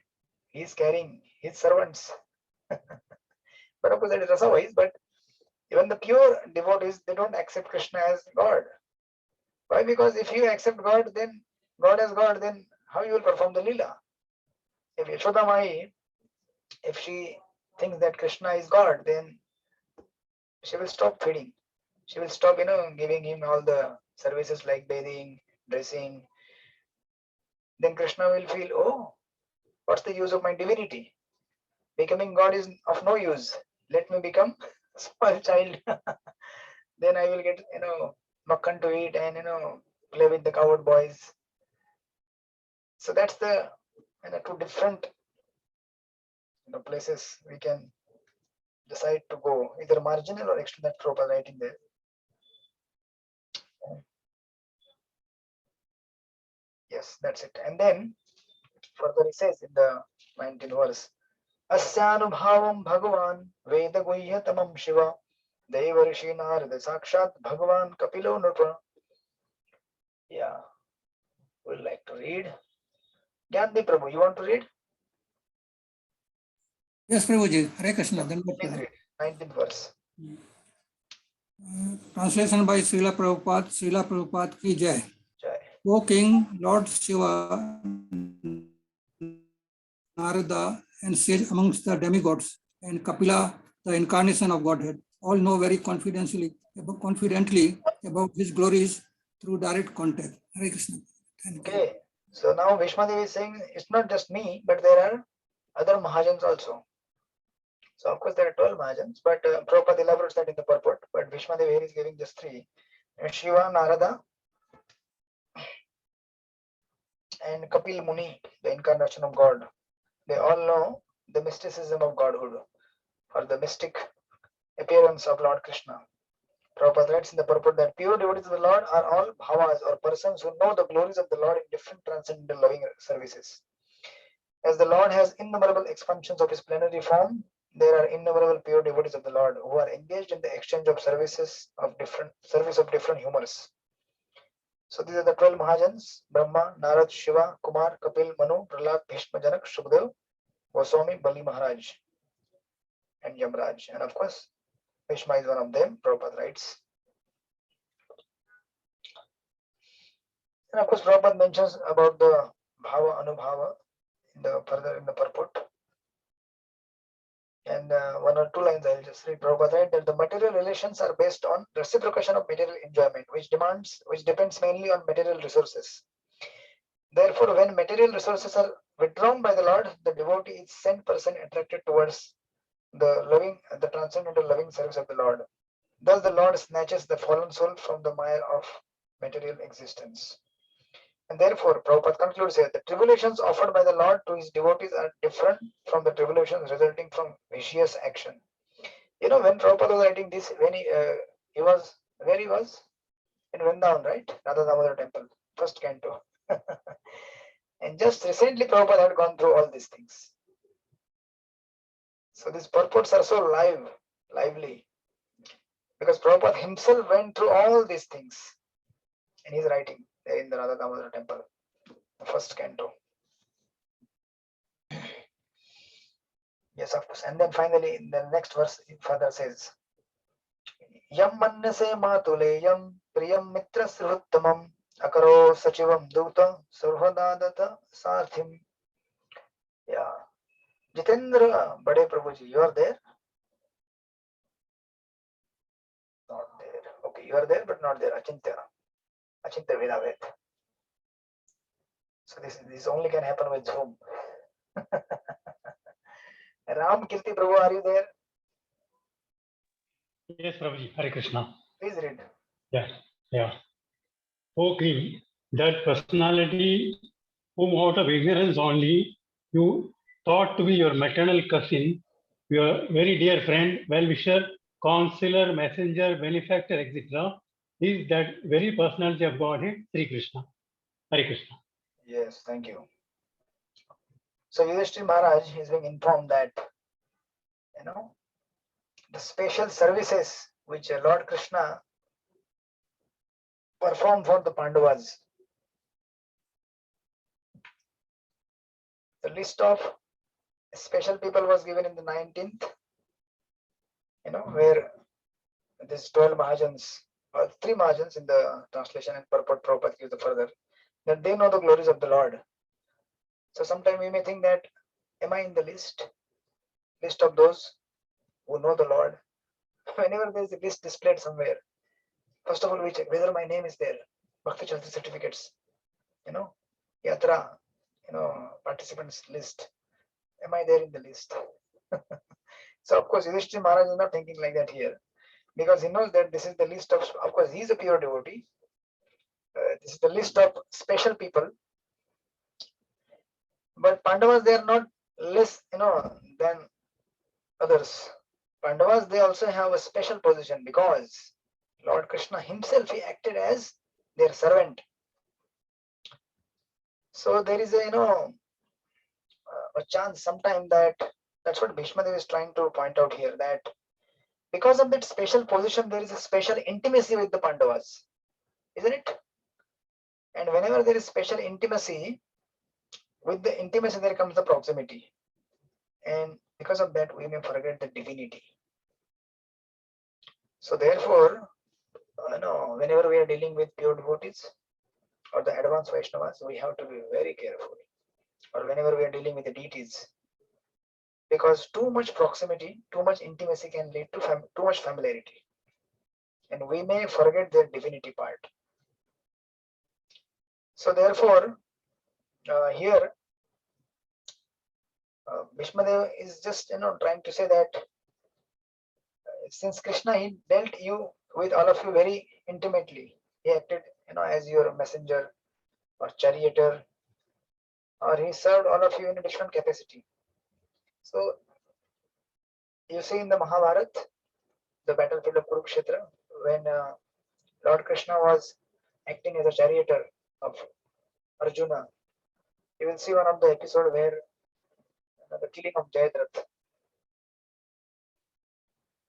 he is carrying his servants. But of course that is rasa wise, but even the pure devotees, they don't accept Krishna as God. Why? Because if you accept God, then God as God, then how you will perform the Leela? If Yashoda Mai, if she thinks that Krishna is God, then she will stop feeding. She will stop, giving him all the services like bathing, dressing. Then Krishna will feel, oh, what's the use of my divinity? Becoming God is of no use. Let me become a small child. Then I will get, makkan to eat and, play with the cowherd boys. So that's the two different places we can decide to go, either marginal or external. Prabhupada writing there. Yes, that's it. And then further he says in the 19th verse, Asyanubhavam Bhagavan Veda Guhyatamam Shiva Devarshi Narada Sakshat Bhagavan Kapilo Nrupa. Yeah, we'd like to read. Gandhi Prabhu, you want to read? Yes, Prabhuji. Hare Krishna. Please read. 19th verse. Translation by Srila Prabhupada ki jai. Jai. O King, Lord Shiva, Narada, and sage amongst the demigods, and Kapila, the incarnation of Godhead, all know very confidently about his glories through direct contact. Hare Krishna. Thank you. Okay. So now Bhishma Devi is saying it's not just me, but there are other Mahajans also. So of course there are 12 Mahajans, but Prabhupada elaborates that in the purport. But Bhishma Devi here is giving just 3. Shiva, Narada, and Kapil Muni, the incarnation of God, they all know the mysticism of Godhood or the mystic appearance of Lord Krishna. Prabhupada writes in the purport that pure devotees of the Lord are all bhavas or persons who know the glories of the Lord in different transcendental loving services. As the Lord has innumerable expansions of his plenary form, there are innumerable pure devotees of the Lord who are engaged in the exchange of service of different humors. So these are the 12 Mahajans: Brahma, Narad, Shiva, Kumar, Kapil, Manu, Prahlad, Bhishma, Janak, Shukdev, Goswami, Bali Maharaj, and Yamraj. And of course, Bhishma is one of them, Prabhupada writes. And of course, Prabhupada mentions about the Bhava Anubhava further in the purport. And one or two lines I'll just read. Prabhupada writes that the material relations are based on reciprocation of material enjoyment, which depends mainly on material resources. Therefore, when material resources are withdrawn by the Lord, the devotee is 100% attracted towards the transcendental loving service of the Lord. Thus, the Lord snatches the fallen soul from the mire of material existence. And therefore, Prabhupada concludes here, the tribulations offered by the Lord to his devotees are different from the tribulations resulting from vicious action. You know, when Prabhupada was writing this, when he was, where he was? In Vrindavan, right? Radha Damodar temple, first canto. And just recently, Prabhupada had gone through all these things. So these purports are so lively, because Prabhupada himself went through all these things. And he's writing there in the Radha Damodar temple, the first canto. Yes, of course. And then finally, in the next verse, Father says, Yam mannase matuleyam priyam mitra sruttamam akaro sachivam duta survadadata sarthim. Yeah. Jitendra Bade Prabhuji, you are there? Not there. Okay, you are there, but not there. Achintya Vedavet. So this only can happen with Zoom. Ram Kirti Prabhu, are you there? Yes, Prabhuji. Hare Krishna. Please read. Yeah. O King, that personality whom out of ignorance only you thought to be your maternal cousin, your very dear friend, well-wisher, counselor, messenger, benefactor, etc., is that very personality of Godhead, Sri Krishna. Hare Krishna. Yes, thank you. So Yudhishthira Maharaj is being informed that, the special services which Lord Krishna performed for the Pandavas. The list of special people was given in the 19th, where this 12 Mahajans, or 3 Mahajans in the translation and purport Prabhupada gives the further, that they know the glories of the Lord. So sometimes we may think that, am I in the list of those who know the Lord? Whenever there is a list displayed somewhere, first of all we check whether my name is there. Bhakti Chalti certificates, Yatra, participants list. Am I there in the list? So of course Yudhishthira Maharaj is not thinking like that here, because he knows that this is the list of course he is a pure devotee. This is the list of special people. But Pandavas, they are not less, than others. Pandavas, they also have a special position because Lord Krishna himself, he acted as their servant. So there is a chance sometime that's what Bhishma Dev is trying to point out here, that because of that special position, there is a special intimacy with the Pandavas, isn't it? And whenever there is special intimacy, with the intimacy there comes the proximity. And because of that, we may forget the divinity. So therefore, whenever we are dealing with pure devotees or the advanced Vaishnavas, we have to be very careful. Or whenever we are dealing with the deities, because too much proximity, too much intimacy can lead to too much familiarity, and we may forget their divinity part. So therefore, here Bhishma Dev is just trying to say that since Krishna, he dealt you with all of you very intimately. He acted, as your messenger or charioteer, or he served all of you in a different capacity. So you see in the Mahabharata, the battlefield of Kurukshetra, when Lord Krishna was acting as a charioteer of Arjuna, you will see one of the episode where the killing of Jayadratha.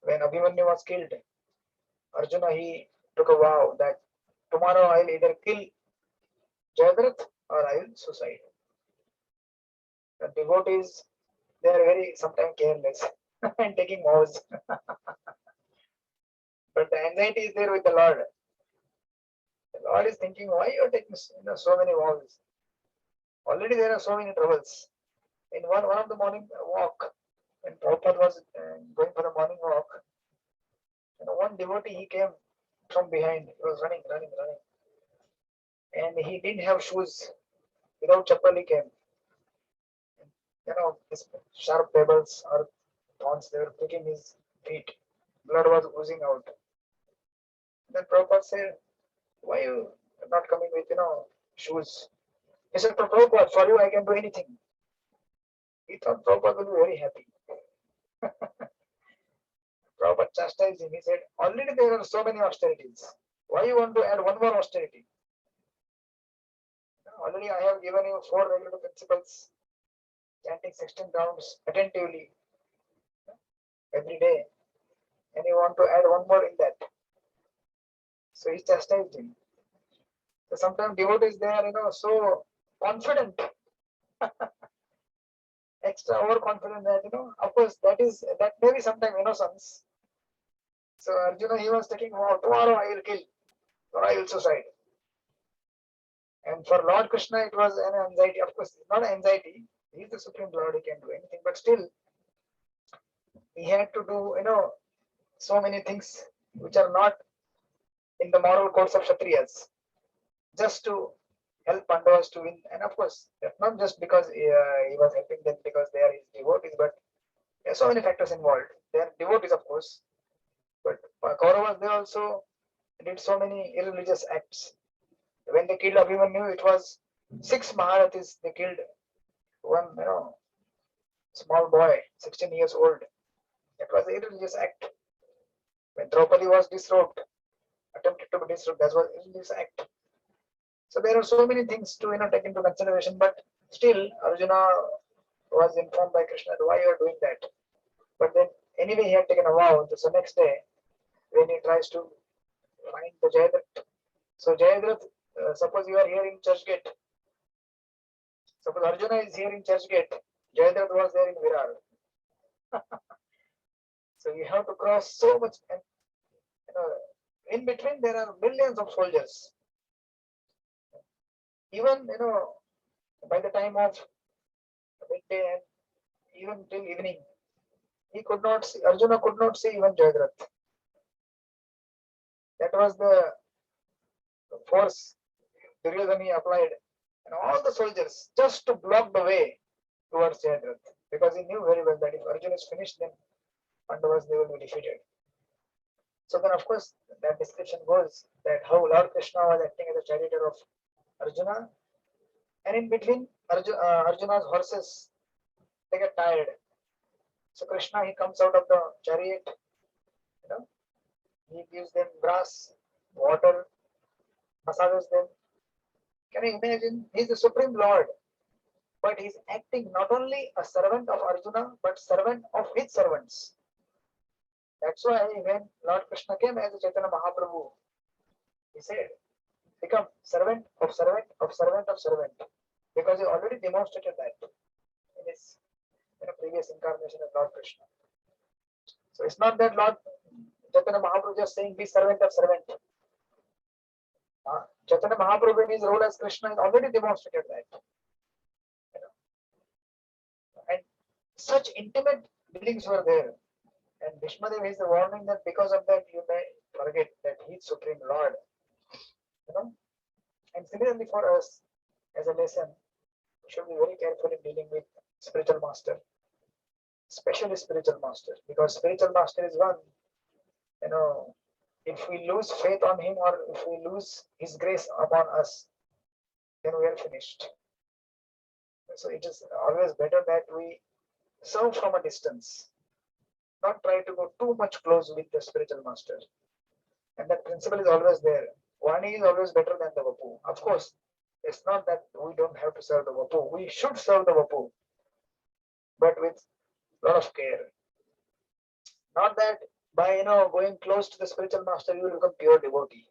When Abhimanyu was killed, Arjuna he took a vow that tomorrow I'll either kill Jayadratha or I will suicide. The devotees, they are very sometimes careless and taking vows. But the anxiety is there with the Lord. The Lord is thinking, why you are taking so many vows? Already there are so many troubles. In one of the morning walk, when Prabhupada was going for the morning walk, one devotee he came from behind. He was running, and he didn't have shoes. Without chappal he came. These sharp pebbles or thorns they were pricking his feet. Blood was oozing out. Then Prabhupada said, "Why you not coming with shoes?" He said, "Prabhupada, for you I can do anything." He thought Prabhupada will be very happy. Prabhupada chastised him. He said, "Already there are so many austerities. Why you want to add one more austerity? Already I have given you 4 regular principles, chanting 16 rounds attentively every day, and you want to add one more in that." So he chastised him. So sometimes devotees they are so confident, extra overconfident that of course that may be sometimes innocence. So Arjuna he was taking, "Oh, tomorrow I will kill or I will suicide." And for Lord Krishna it was an anxiety. Of course, not anxiety. He is the Supreme Lord, he can do anything, but still he had to do so many things which are not in the moral codes of Kshatriyas, just to help Pandavas to win. And of course, not just because he was helping them because they are his devotees, but there are so many factors involved. They are devotees, of course, but Kauravas they also did so many irreligious acts. When they killed Abhimanyu, it was 6 Maharathis they killed. One small boy, 16 years old. That was an irreligious act. When Draupadi was disrobed, attempted to be disrobed, that was an irreligious act. So there are so many things to take into consideration, but still Arjuna was informed by Krishna why you are doing that. But then anyway he had taken a vow. So next day when he tries to find the Jayadratha, so Jayadratha, suppose you are here in church gate. Suppose Arjuna is here in church gate, Jayadratha was there in Virar. So you have to cross so much, and in between there are millions of soldiers. Even by the time of midday and even till evening, he could not see, Arjuna could not see even Jayadratha. That was the force Duryodhana applied, and all the soldiers just to block the way towards Jayadratha, because he knew very well that if Arjuna is finished, then Pandavas they will be defeated. So then, of course, that description goes that how Lord Krishna was acting as a charioteer of Arjuna, and in between Arjuna's horses they get tired. So Krishna he comes out of the chariot, he gives them grass, water, massages them. Can you imagine? He's the Supreme Lord, but he's acting not only a servant of Arjuna, but servant of his servants. That's why when Lord Krishna came as a Chaitanya Mahaprabhu, he said, "Become servant of servant of servant of servant," because he already demonstrated that in his previous incarnation of Lord Krishna. So it's not that Lord Chaitanya Mahaprabhu just saying, "Be servant of servant." Chaitanya Mahaprabhu in his role as Krishna has already demonstrated that. And such intimate dealings were there. And Bhishma Dev is the warning that because of that you may forget that he is Supreme Lord. And similarly for us, as a lesson, we should be very careful in dealing with spiritual master, especially spiritual master, because spiritual master is one, If we lose faith on him or if we lose his grace upon us, then we are finished. So it is always better that we serve from a distance, not try to go too much close with the spiritual master. And that principle is always there. Vani is always better than the Vapu. Of course, it's not that we don't have to serve the Vapu. We should serve the Vapu, but with a lot of care. Not that by going close to the spiritual master you will become pure devotee.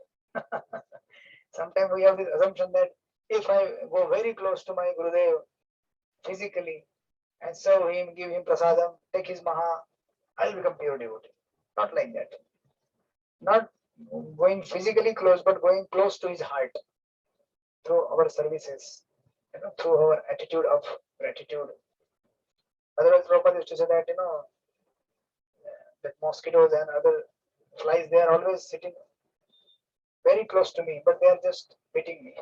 Sometimes we have this assumption that if I go very close to my Gurudev physically and serve him, give him prasadam, take his maha, I'll become pure devotee. Not like that. Not going physically close, but going close to his heart through our services, through our attitude of gratitude. Otherwise, Prabhupada used to say that, that mosquitoes and other flies, they are always sitting very close to me, but they are just beating me.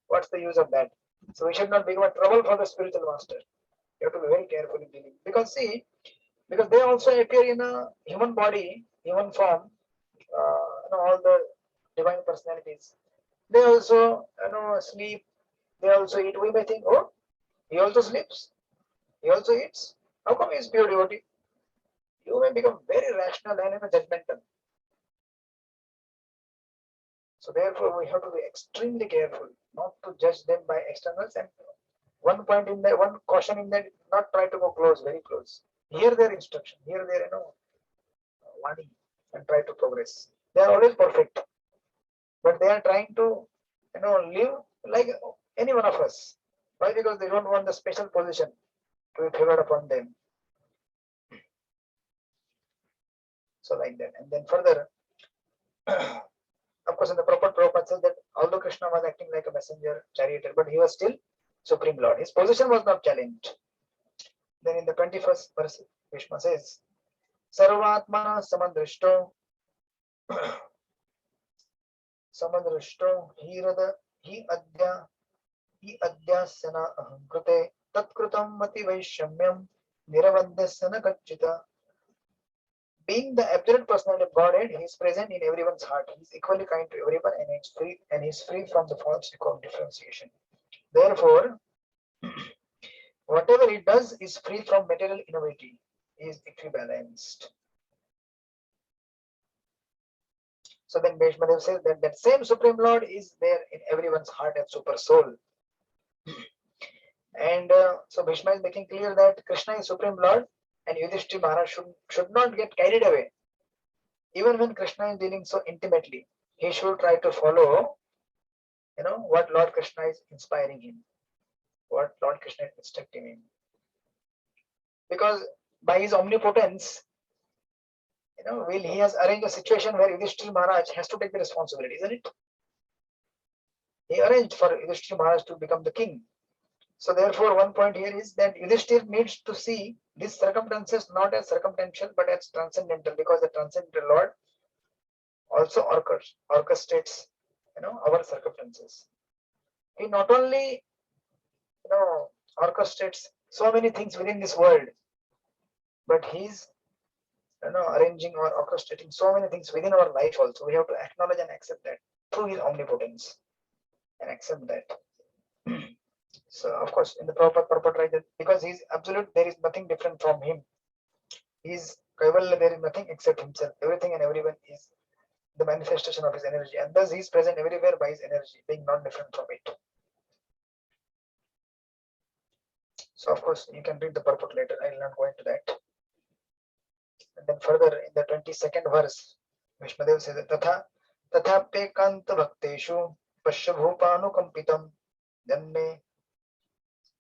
What's the use of that? So we should not become a trouble for the spiritual master. You have to be very careful in dealing. Because see, because they also appear in a human body, human form, all the divine personalities. They also, sleep. They also eat. We may think, oh, he also sleeps. He also eats. How come he is pure devotee? You may become very rational and judgmental. So therefore, we have to be extremely careful not to judge them by externals. And one point in that, one caution in that, not try to go close, very close. Hear their instruction, hear their warning, and try to progress. They are always perfect, but they are trying to live like any one of us. Why? Because they don't want the special position to be favored upon them. So like that, and then further, of course, in the proper Prabhupada says that although Krishna was acting like a messenger, charioteer, but he was still Supreme Lord. His position was not challenged. Then in the 21st verse, Bhishma says, Sarvatmana samadrishto samadrishto hi adyasana ahamkrute tatkrutam mati vaishamyam niravadhyasana gachita. Being the absolute personality of Godhead, he is present in everyone's heart. He is equally kind to everyone and he is free from the false of differentiation. Therefore, whatever he does is free from material innovative. He is equibalanced. So then Bhishma says that that same Supreme Lord is there in everyone's heart and super soul. And so Bhishma is making clear that Krishna is Supreme Lord and Yudhishthira Maharaj should not get carried away. Even when Krishna is dealing so intimately, he should try to follow, what Lord Krishna is inspiring him, what Lord Krishna is instructing him. Because by his omnipotence, he has arranged a situation where Yudhishthira Maharaj has to take the responsibility, isn't it? He arranged for Yudhishthira Maharaj to become the king. So therefore, one point here is that Yudhishthira needs to see these circumstances not as circumstantial but as transcendental, because the transcendental Lord also orchestrates, our circumstances. He not only, orchestrates so many things within this world, but he's, arranging or orchestrating so many things within our life also. We have to acknowledge and accept that through his omnipotence and accept that. So of course, in the proper right, because he's absolute, there is nothing different from him. He's Kaivalya, there is nothing except himself. Everything and everyone is the manifestation of his energy, and thus he is present everywhere by his energy, being not different from it. So of course, you can read the purport later. I will not go into that. And then further in the 22nd verse, Vishmadev says, Tathape kanta bhakteshu pashabhupanukampitam yanme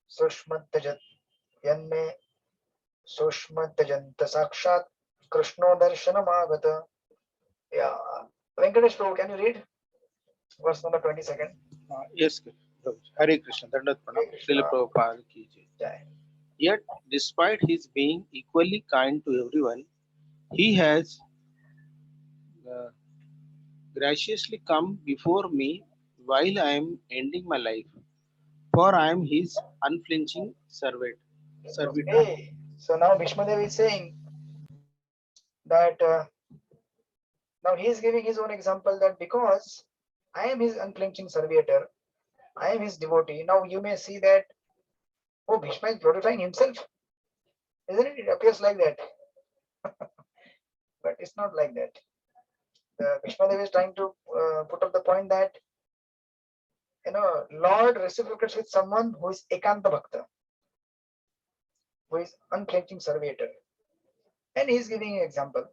sushmatajat yanme sushmatajanta sakshat Krishno darshanam agata. Yeah, Venkatesh Prabhu, can you read verse number 22nd? Yes, Hare Krishna. Dandavat Pranam. Srila Prabhupada ki jai. Yet, despite his being equally kind to everyone, he has graciously come before me while I am ending my life, for I am his unflinching servant. Okay. So now Bhishmadev is saying that Now he is giving his own example that because I am his unflinching servitor, I am his devotee. Now you may see that, oh, Bhishma is glorifying himself. Isn't it? It appears like that. But it's not like that. Bhishma Dev is trying to put up the point that, Lord reciprocates with someone who is Ekanta Bhakta, who is unflinching servitor. And he is giving an example.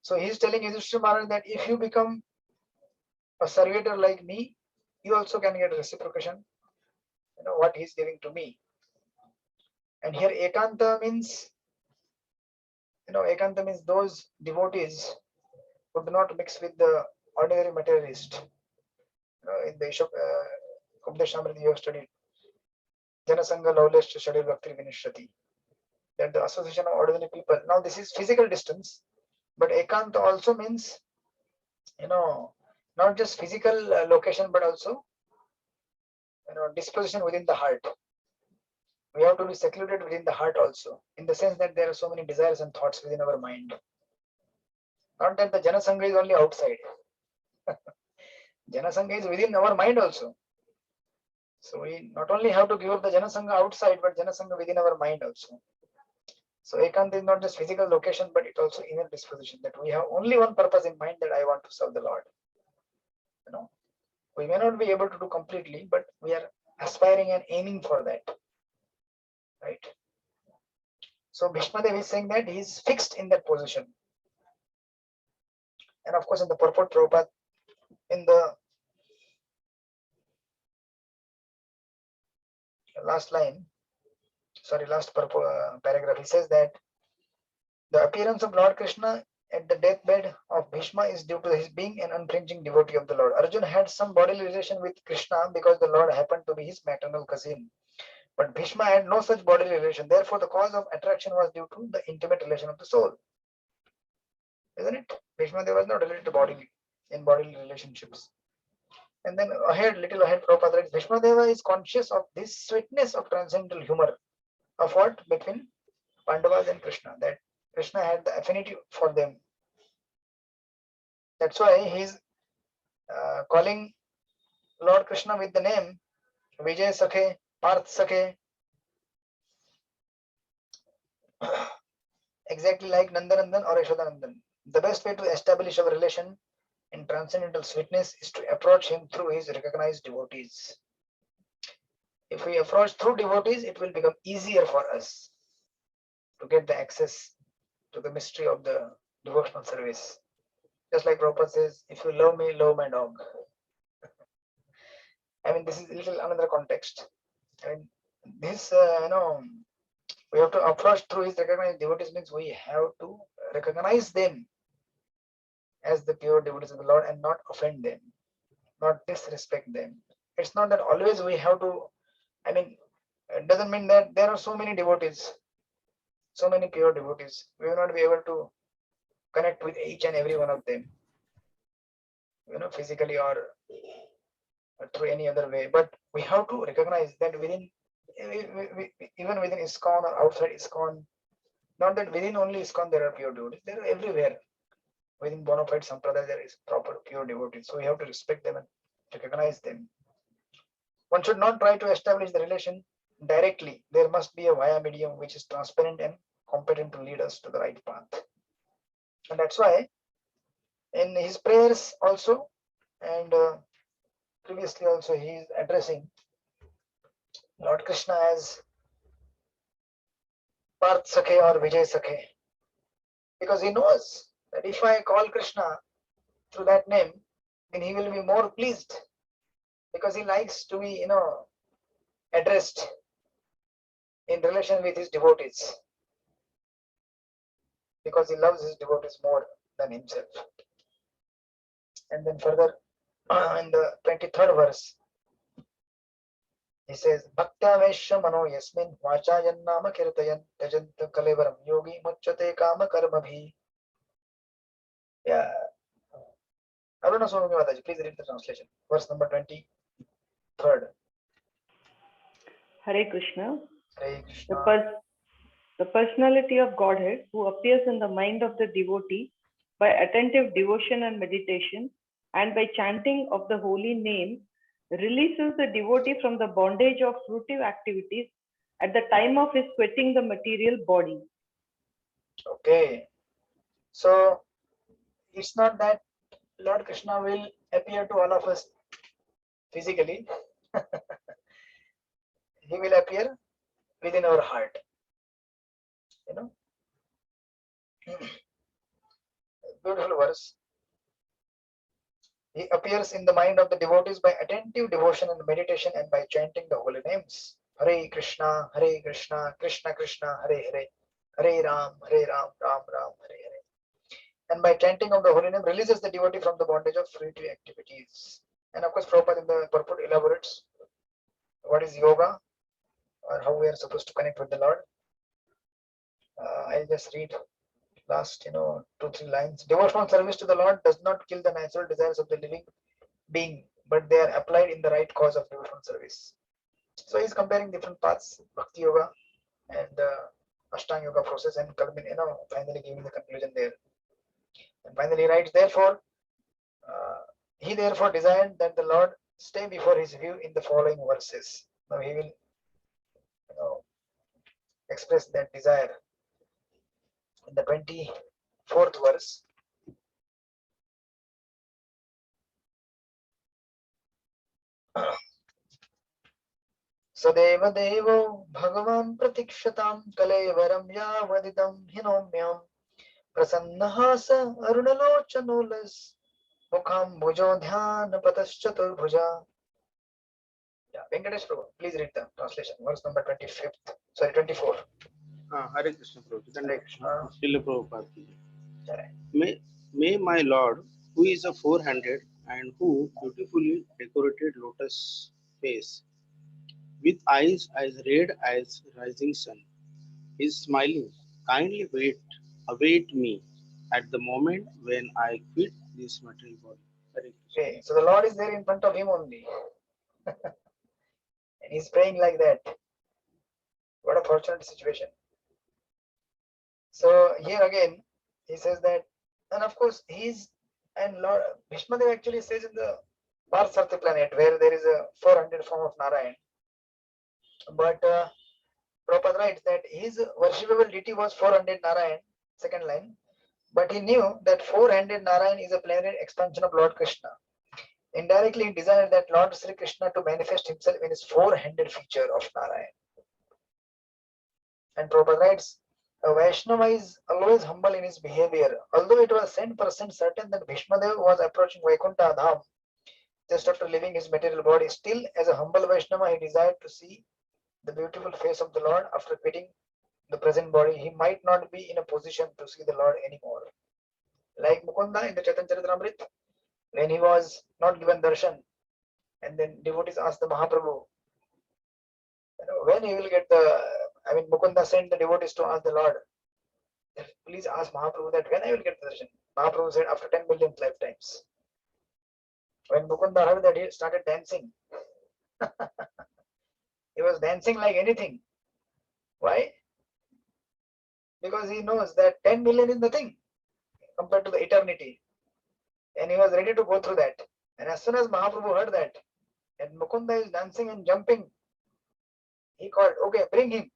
So he is telling Yudhishthira Maharaj that if you become a servitor like me, you also can get reciprocation, what he is giving to me. And here Ekanta means, Ekanta means those devotees who do not mix with the ordinary materialist. In the issue of Upadeshamrita you have studied, Janasanga Lawless Shadil Bhakti Vinishrati, that the association of ordinary people. Now this is physical distance, but Ekanta also means, not just physical location, but also, disposition within the heart. We have to be secluded within the heart also, in the sense that there are so many desires and thoughts within our mind. Not that the Janasanga is only outside. Janasanga is within our mind also. So we not only have to give up the Janasanga outside, but Janasanga within our mind also. So Ekanta is not just physical location, but it also inner disposition, that we have only one purpose in mind, that I want to serve the Lord. We may not be able to do completely, but we are aspiring and aiming for that. Right? So Bhishma Dev is saying that he is fixed in that position. And of course, in the purport, Prabhupada, in the last paragraph, he says that the appearance of Lord Krishna at the deathbed of Bhishma is due to his being an unflinching devotee of the Lord. Arjuna had some bodily relation with Krishna because the Lord happened to be his maternal cousin. But Bhishma had no such bodily relation. Therefore, the cause of attraction was due to the intimate relation of the soul. Isn't it? Bhishma Dev was not related to bodily relationships. And then little ahead, Prabhupada writes, Bhishma Deva is conscious of this sweetness of transcendental humor. Of what? Between Pandavas and Krishna. That Krishna had the affinity for them. That's why he's calling Lord Krishna with the name Vijay Sakhe, Parth Sakhe. Exactly like Nandanandan or Yashodanandan. The best way to establish our relation in transcendental sweetness is to approach him through his recognized devotees. If we approach through devotees, it will become easier for us to get the access to the mystery of the devotional service. Just like Prabhupada says, if you love me, love my dog. I mean, this is a little another context. I mean, this, we have to approach through his recognized devotees, means we have to recognize them as the pure devotees of the Lord and not offend them, not disrespect them. It's not that always we have to, it doesn't mean that there are so many devotees, so many pure devotees. We will not be able to connect with each and every one of them, physically or through any other way. But we have to recognize that within, even within ISKCON or outside ISKCON, not that within only ISKCON there are pure devotees, they are everywhere. Within bona fide sampradaya there is proper pure devotees. So we have to respect them and recognize them. One should not try to establish the relation directly. There must be a via medium which is transparent and competent to lead us to the right path. And that's why in his prayers also, and previously also, he is addressing Lord Krishna as Parth Sakhe or Vijay Sakhe, because he knows that if I call Krishna through that name, then he will be more pleased, because he likes to be, addressed in relation with his devotees, because he loves his devotees more than himself. And then further, in the 23rd verse, he says, Bhaktya Vaishya Mano Yasmin Vachayan Nama Kirtayan Tajanta Kalevaram Yogi Muchate Kama Karmabhi. Yeah. Aruna Swami Mataji, please read the translation. Verse number 23rd. Hare Krishna. Hare Krishna. The personality of Godhead who appears in the mind of the devotee by attentive devotion and meditation, and by chanting of the holy name, releases the devotee from the bondage of fruitive activities at the time of his quitting the material body. Okay. So it's not that Lord Krishna will appear to all of us physically. He will appear within our heart. You know, beautiful verse. He appears in the mind of the devotees by attentive devotion and meditation and by chanting the holy names. Hare Krishna, Krishna Krishna, Hare Hare, Hare Ram, Ram Ram, Hare Hare. And by chanting of the holy name releases the devotee from the bondage of fruitive activities. And of course, Prabhupada in the purport elaborates what is yoga or how we are supposed to connect with the Lord. I'll just read last 2-3 lines. Devotional service to the Lord does not kill the natural desires of the living being, but they are applied in the right cause of devotional service. So he's comparing different paths, Bhakti Yoga and the Ashtanga Yoga process, and finally giving the conclusion there. And finally he writes, therefore, he therefore desired that the Lord stay before his view in the following verses. Now he will express that desire in the 24th verse. सदेव देवो भगवान् प्रतीक्षतां कलेवरं यावदिदं हिनोम्यं प्रसन्नः स अरुणलोचनोलस् मुखं भुजो ध्यानपतश्चतुर्भुजा. Yeah, Venkatesh Prabhu, please read the translation, verse number 24. Hare Krishna Prabhu. Hare Krishna. Srila Prabhupada ki jai. Jai. May my Lord, who is a four-handed and who beautifully decorated lotus face, with eyes as red as rising sun, is smiling, kindly await me at the moment when I quit this material body. Hare Krishna. Okay, so the Lord is there in front of him only. And he's praying like that. What a fortunate situation. So here again, he says that, and of course, and Lord Bhishma actually says in the Parsarthi planet where there is a 400 form of Narayan. But Prabhupada writes that his worshipable deity was 400 Narayan, second line. But he knew that 400 Narayan is a plenary expansion of Lord Krishna. Indirectly, he desired that Lord Sri Krishna to manifest himself in his 400 feature of Narayan. And Prabhupada writes, a Vaishnava is always humble in his behavior. Although it was 100% certain that Bhishma was approaching Vaikuntha Dham just after leaving his material body, still as a humble Vaishnava, he desired to see the beautiful face of the Lord after quitting the present body. He might not be in a position to see the Lord anymore. Like Mukunda in the Chaitanya Charitamrita, when he was not given darshan, and then devotees asked the Mahaprabhu, when he will get Mukunda sent the devotees to ask the Lord, please ask Mahaprabhu that when I will get the darshan. Mahaprabhu said after 10 million lifetimes. When Mukunda heard that, he started dancing. He was dancing like anything. Why? Because he knows that 10 million is nothing compared to the eternity. And he was ready to go through that. And as soon as Mahaprabhu heard that, and Mukunda is dancing and jumping, he called, okay, bring him.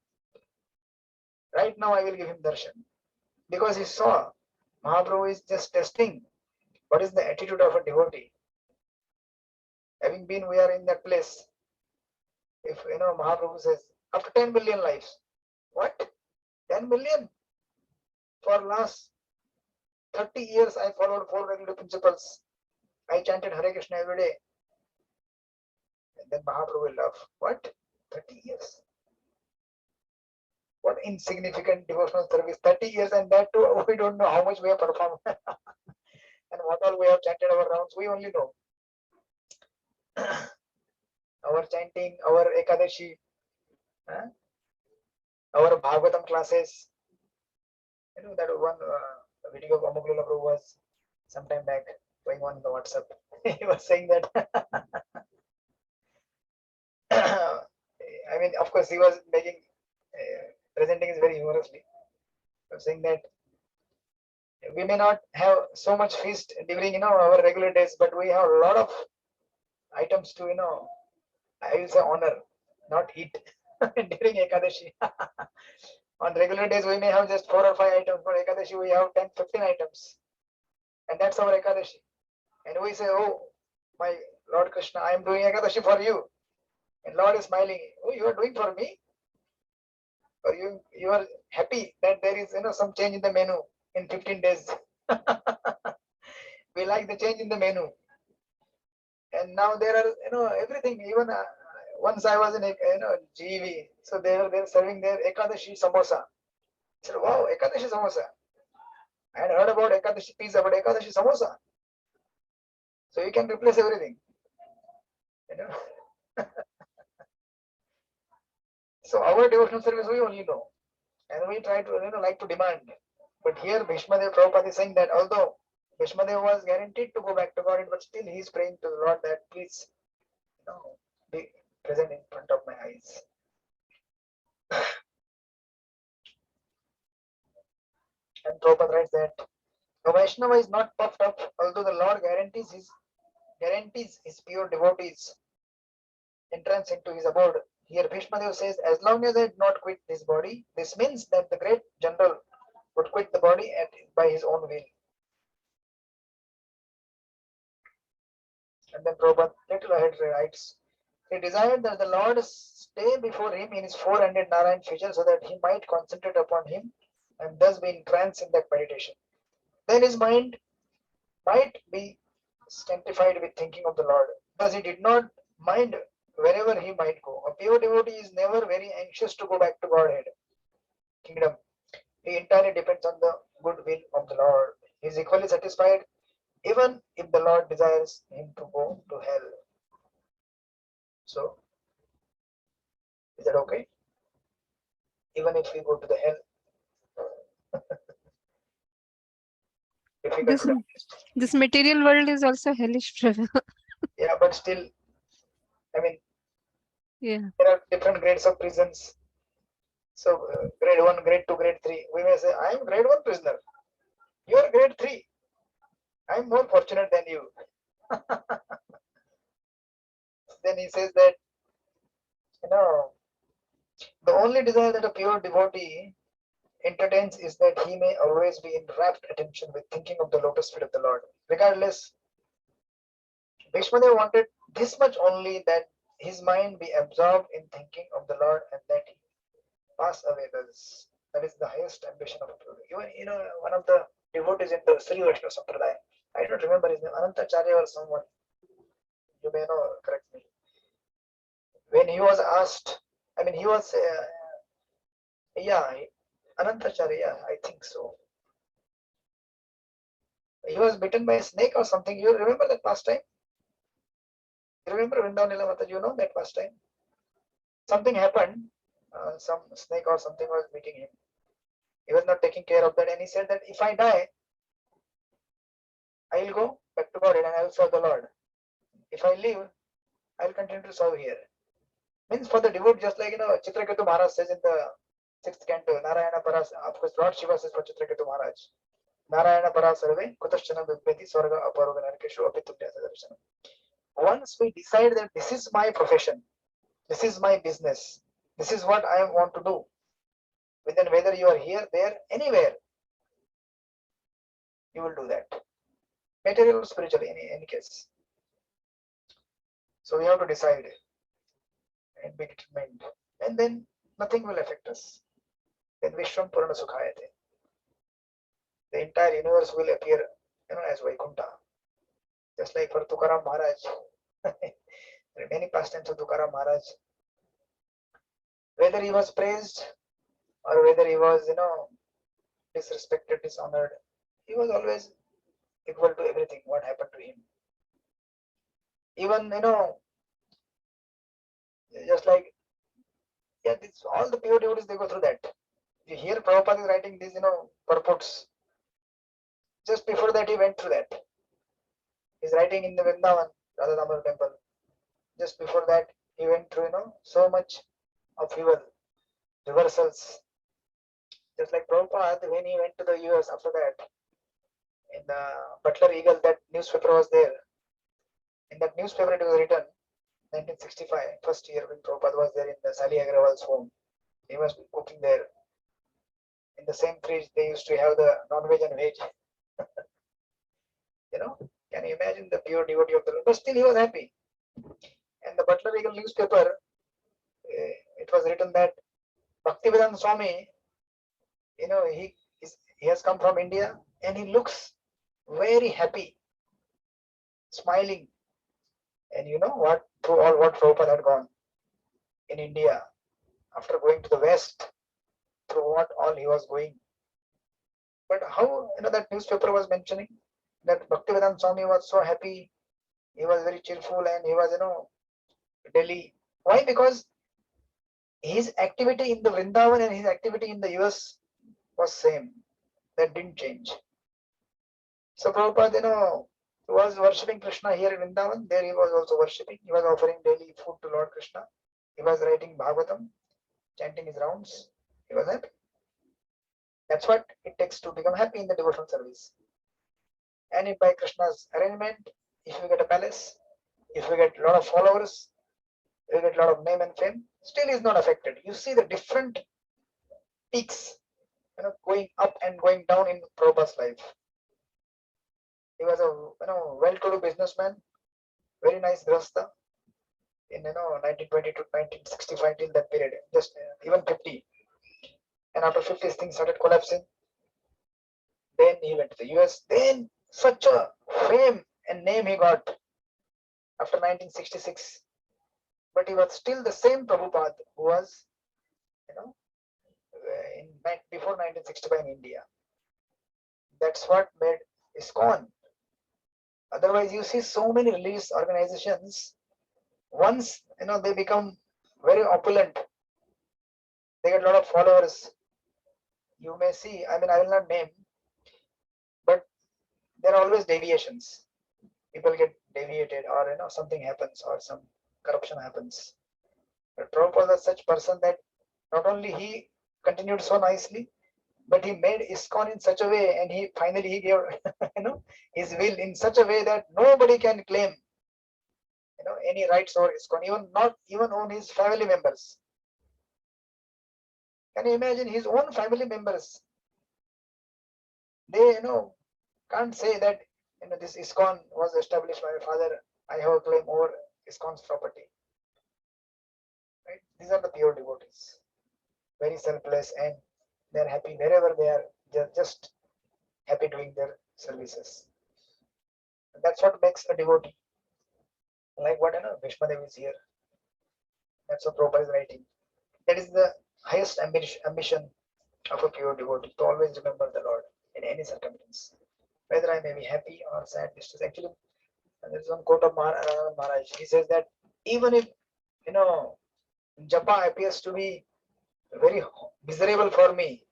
Right now I will give him darshan. Because he saw Mahaprabhu is just testing what is the attitude of a devotee. Having been, we are in that place. If Mahaprabhu says, after 10 million lives, what? 10 million? For last 30 years I followed 4 regular principles. I chanted Hare Krishna every day. And then Mahaprabhu will laugh. What? 30 years? What insignificant devotional service? 30 years, and that too, we don't know how much we have performed. And what all we have chanted our rounds, we only know. Our chanting, our Ekadashi, our Bhagavatam classes. That one video of Amuklula Prabhu was some time back going on in the WhatsApp. He was saying that, of course, he was presenting it very humorously. He was saying that We may not have so much feast during our regular days, but we have a lot of items to I will say honor, not eat during Ekadashi. On regular days, we may have just 4 or 5 items. For Ekadashi, we have 10, 15 items. And that's our Ekadashi. And we say, oh, my Lord Krishna, I am doing Ekadashi for you. And Lord is smiling. Oh, you are doing for me? Or you are happy that there is some change in the menu in 15 days. We like the change in the menu. And now there are everything. Even once I was in GV, so they're serving their Ekadashi samosa. I said, wow, Ekadashi samosa. I had heard about Ekadashi pizza, but Ekadashi samosa. So you can replace everything. So our devotional service we only know, and we try to like to demand. But here Bhishma Dev Prabhupada is saying that although Bhishma Dev was guaranteed to go back to God, but still he is praying to the Lord that please be present in front of my eyes. And Prabhupada writes that the Vaishnava is not puffed up, although the Lord guarantees his pure devotees entrance into his abode. Here Bhishma Dev says, as long as I did not quit this body, this means that the great general would quit the body by his own will. And then Prabhupada little ahead writes, he desired that the Lord stay before him in his 400 Narayan figure so that he might concentrate upon him and thus be entranced in that meditation. Then his mind might be sanctified with thinking of the Lord. Thus he did not mind wherever he might go. A pure devotee is never very anxious to go back to Godhead kingdom. He entirely depends on the good will of the Lord. He is equally satisfied even if the Lord desires him to go to hell. So, is that okay? Even if we go to the hell? This material world is also hellish, Prabhu. Yeah, but still, I mean, Yeah. there are different grades of prisons. So, grade 1, grade 2, grade 3. We may say, I am grade 1 prisoner. You are grade 3. I am more fortunate than you. Then he says that, the only desire that a pure devotee entertains is that he may always be in rapt attention with thinking of the lotus feet of the Lord. Regardless, Bhishmadev wanted this much only, that his mind be absorbed in thinking of the Lord and that he pass away thus. That is the highest ambition of a devotee. Even one of the devotees in the Sri Vaishnava Sampradaya, I don't remember his name, Anantacharya or someone. You may know, correct me. When he was asked, I mean, he was, Anantacharya, I think so. He was bitten by a snake or something. You remember that past time? You remember Vrindavan Lila Mataji, you know that past time? Something happened, some snake or something was beating him. He was not taking care of that, and he said that if I die, I will go back to God and I will serve the Lord. If I live, I will continue to serve here. Means for the devotee, just like Chitraketu Maharaj says in the 6th canto, Narayana Paras, of course Lord Shiva says for Chitraketu Maharaj, Narayana Paras Sarve, Kutashchana Vibheti Swarga Aparoga Narkeshu Apitubyasa Darshanam. Once we decide that this is my profession, this is my business, this is what I want to do, then whether you are here, there, anywhere, you will do that. Material or spiritual, in any case. So we have to decide and be determined, and then nothing will affect us. Then Vishwam Purana Sukhayate. The entire universe will appear, as Vaikuntha. Just like for Tukaram Maharaj. There are many pastimes of Tukaram Maharaj. Whether he was praised or whether he was, disrespected, dishonored, he was always equal to everything what happened to him. Even, just like, all the pure devotees, they go through that. You hear Prabhupada is writing these, purports. Just before that, he went through that. He's writing in the Vrindavan, Radha Damodar temple. Just before that, he went through, so much upheaval, reversals. Just like Prabhupada, when he went to the US after that, in the Butler Eagle, that newspaper was there. In that newspaper, it was written 1965, first year when Prabhupada was there in the Sali Agrawal's home. He was cooking there. In the same fridge, they used to have the non-veg and veg. Can you imagine the pure devotee of the Lord? But still, he was happy. And the Butler Eagle newspaper, it was written that Bhakti Vaibhava Swami, he has come from India and he looks very happy, smiling. And you know what? Through all what Prabhupada had gone in India, after going to the West, through what all he was going. But how, that newspaper was mentioning that Bhaktivedanta Swami was so happy, he was very cheerful, and he was, Delhi. Why? Because his activity in the Vrindavan and his activity in the US was same. That didn't change. So Prabhupada, was worshipping Krishna here in Vrindavan. There he was also worshipping. He was offering daily food to Lord Krishna. He was writing Bhagavatam, chanting his rounds. He was happy. That's what it takes to become happy in the devotional service. And if by Krishna's arrangement, if you get a palace, if you get a lot of followers, you get a lot of name and fame, still is not affected. You see the different peaks, going up and going down in Prabhupada's life. He was a well-to-do businessman, very nice grasta in 1920 to 1965 till that period, just even 50. And after 50, things started collapsing. Then he went to the US. Then such a fame and name he got after 1966. But he was still the same Prabhupada who was, before 1965 in India. That's what made ISKCON. Otherwise, you see so many religious organizations, once they become very opulent, they get a lot of followers. You may see, I will not name, but there are always deviations. People get deviated, or something happens, or some corruption happens. But Prabhupada was such person that not only he continued so nicely, but he made ISKCON in such a way, and he finally gave his will in such a way that nobody can claim any rights over ISKCON, not even on his family members. Can you imagine his own family members? They can't say that this ISKCON was established by my father. I have a claim over ISKCON's property. Right? These are the pure devotees, very selfless, and they are happy wherever they are. They are just happy doing their services. And that's what makes a devotee. Like what Bhishma is here. That's what Prabhupada is writing. That is the highest ambition of a pure devotee, to always remember the Lord in any circumstance. Whether I may be happy or sad, this is actually, there is one quote of Maharaj. He says that even if japa appears to be very miserable for me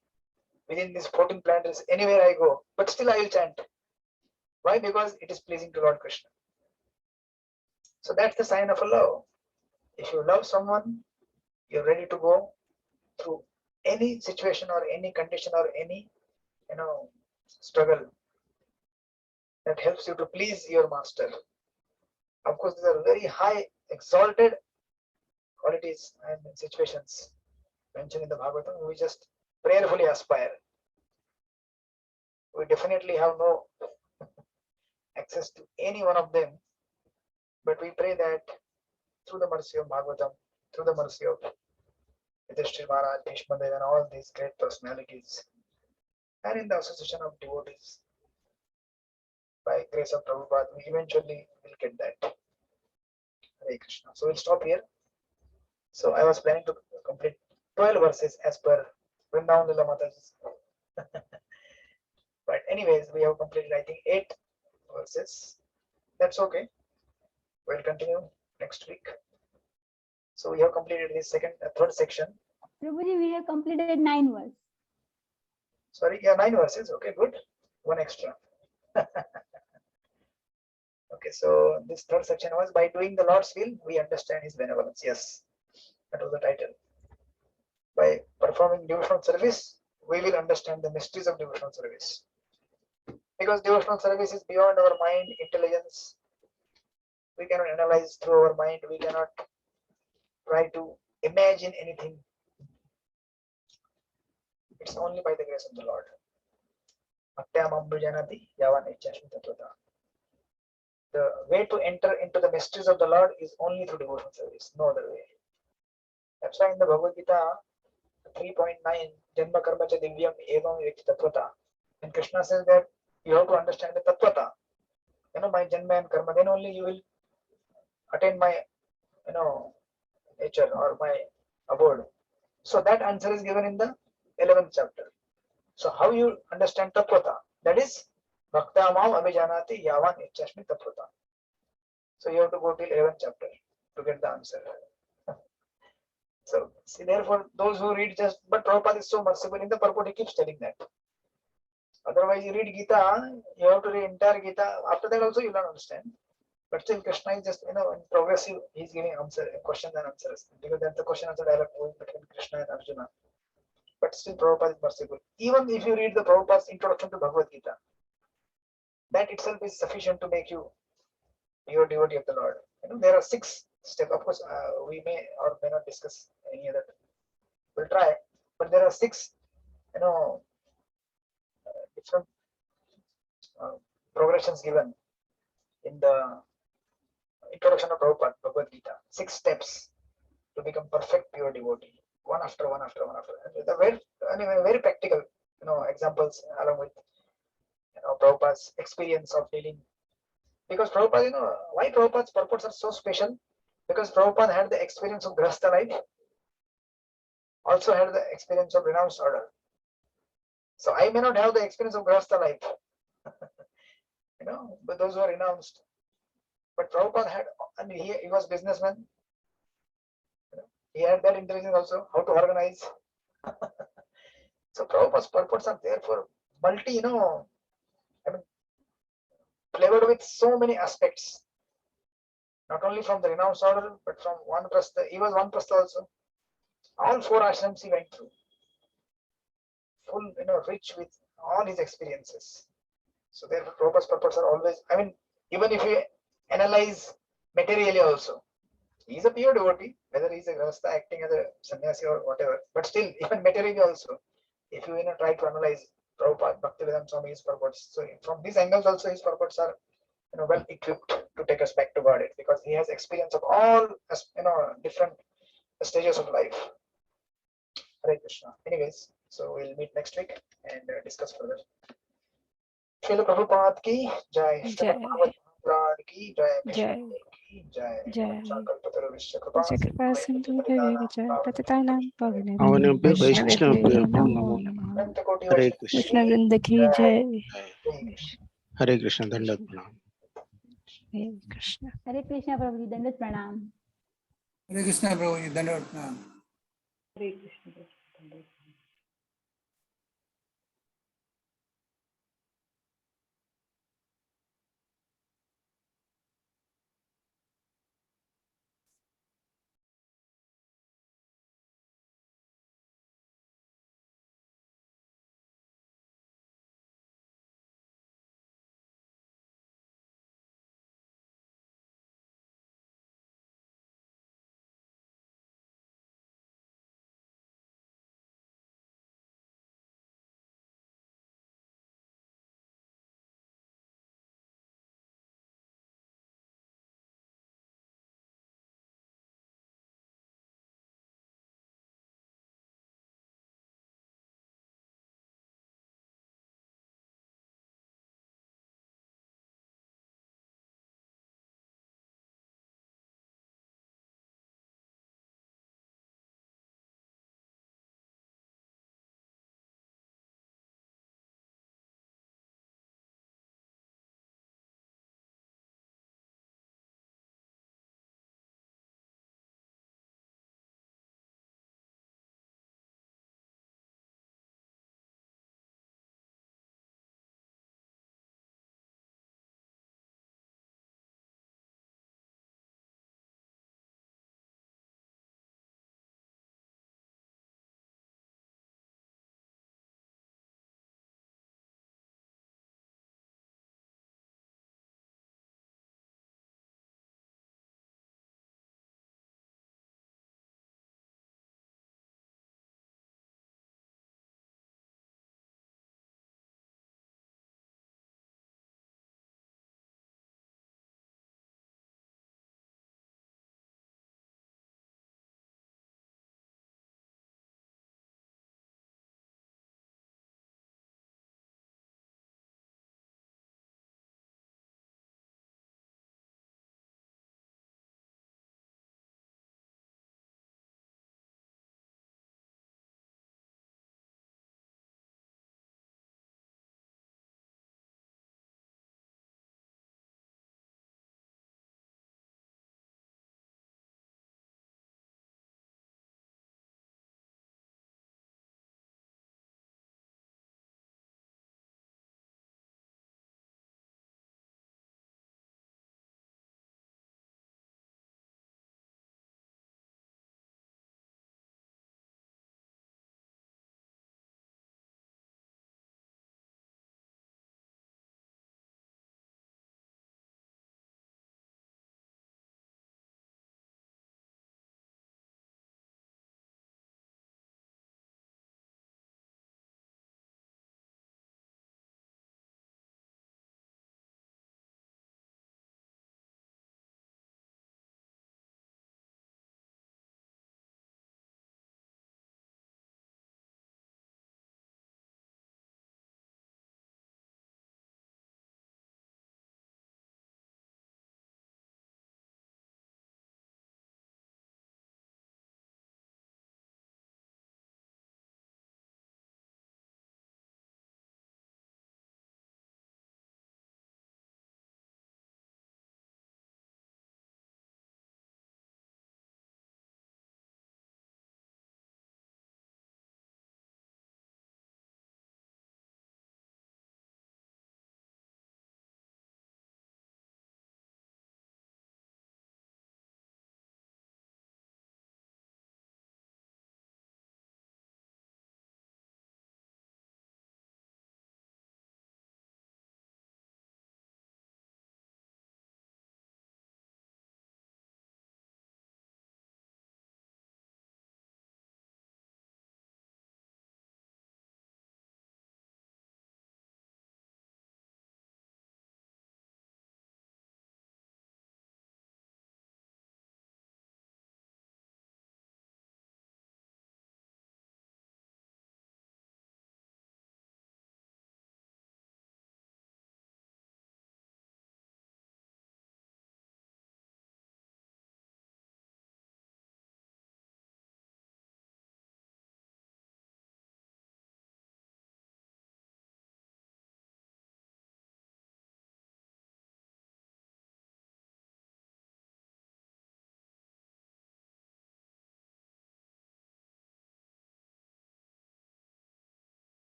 within these 14 planets, anywhere I go, but still I will chant. Why? Because it is pleasing to Lord Krishna. So that's the sign of a love. If you love someone, you're ready to go through any situation or any condition or any struggle that helps you to please your master. Of course, these are very high, exalted qualities and situations mentioned in the Bhagavatam. We just prayerfully aspire. We definitely have no access to any one of them, but we pray that through the mercy of Bhagavatam, through the mercy of Yudhishthira Maharaj, Bhishma, and all these great personalities, and in the association of devotees, by grace of Prabhupada, we eventually will get that. Hare Krishna. So we'll stop here. So I was planning to complete 12 verses as per Vrindavan Lila Mataji's. But anyways, we have completed, I think, 8 verses. That's okay. We'll continue next week. So we have completed this third section. Prabhuji, we have completed 9 verses. Sorry, yeah, 9 verses. Okay, good. One extra. Okay, so this third section was, by doing the Lord's will, we understand his benevolence. Yes, that was the title. By performing devotional service, we will understand the mysteries of devotional service. Because devotional service is beyond our mind intelligence. We cannot analyze through our mind. We cannot try to imagine anything. It's only by the grace of the Lord. The way to enter into the mysteries of the Lord is only through devotional service, no other way. That's why in the Bhagavad Gita 3.9, Janma Karma Cha Divyam Evam Vikti Tatvata, and Krishna says that you have to understand the Tatvata. My Janma and Karma, then only you will attain my, nature or my abode. So that answer is given in the 11th chapter. So how you understand Tatvata? That is Bhaktamam Abhijanati Yavan Ichchasmi Tatvata. So you have to go till 11th chapter to get the answer. So see, therefore, those who read just, but Prabhupada is so merciful in the purport, he keeps telling that. Otherwise, you read Gita, you have to read entire Gita. After that also you don't understand. But still, Krishna is just, in progressive, he's giving questions and answers. Because that's the question answer dialogue between Krishna and Arjuna. But still, Prabhupada is merciful. Even if you read the Prabhupada's introduction to Bhagavad Gita, that itself is sufficient to make you your devotee of the Lord. There are 6 steps. Of course, we may or may not discuss any other. We'll try, but there are 6, different progressions given in the introduction of Prabhupada, Bhagavad Gita. 6 steps to become perfect pure devotee, one after one after one after. And the very practical, examples along with, Prabhupada's experience of dealing. Because Prabhupada, why Prabhupada's purports are so special? Because Prabhupada had the experience of Grahastha life, also had the experience of renounced order. So I may not have the experience of Grahastha life, but those who are renounced. But Prabhupada had, and he was businessman. He had that intelligence also, how to organize. So Prabhupada's purports are there for multi, flavored with so many aspects. Not only from the renounced order, but from one prastha. He was one prastha also. All 4 ashrams he went through. Full, rich with all his experiences. So therefore, Prabhupada's purports are always, even if you analyze materially also, he is a pure devotee, whether he is a grahastha acting as a sannyasi or whatever. But still, even materially also, if you try to analyze Prabhupada, Bhakti Vaibhava Swami's purports, so from these angles also his purports are well equipped to take us back to God, because he has experience of all different stages of life. Hare Krishna. Anyways, so we'll meet next week and discuss further. Srila Prabhupada ki jai. Srila Bhagavad Gita ki jai. Vishnu ki jai. Kalpataru Vishwakrupa कृपा सिंधु पतितानां Avanabhyo Vaishnavabhyo नमो Namo नमः Ananta Koti Hare Vaishnava Krishna. Krishna वृंद की जय Jai Krishna. Hare Krishna. Dandavat Pranam. हे Krishna Hare Krishna Prabhuji, Dandavat Pranam. Hare Krishna, Prabhuji. Dandavad Pranam. Hare Krishna.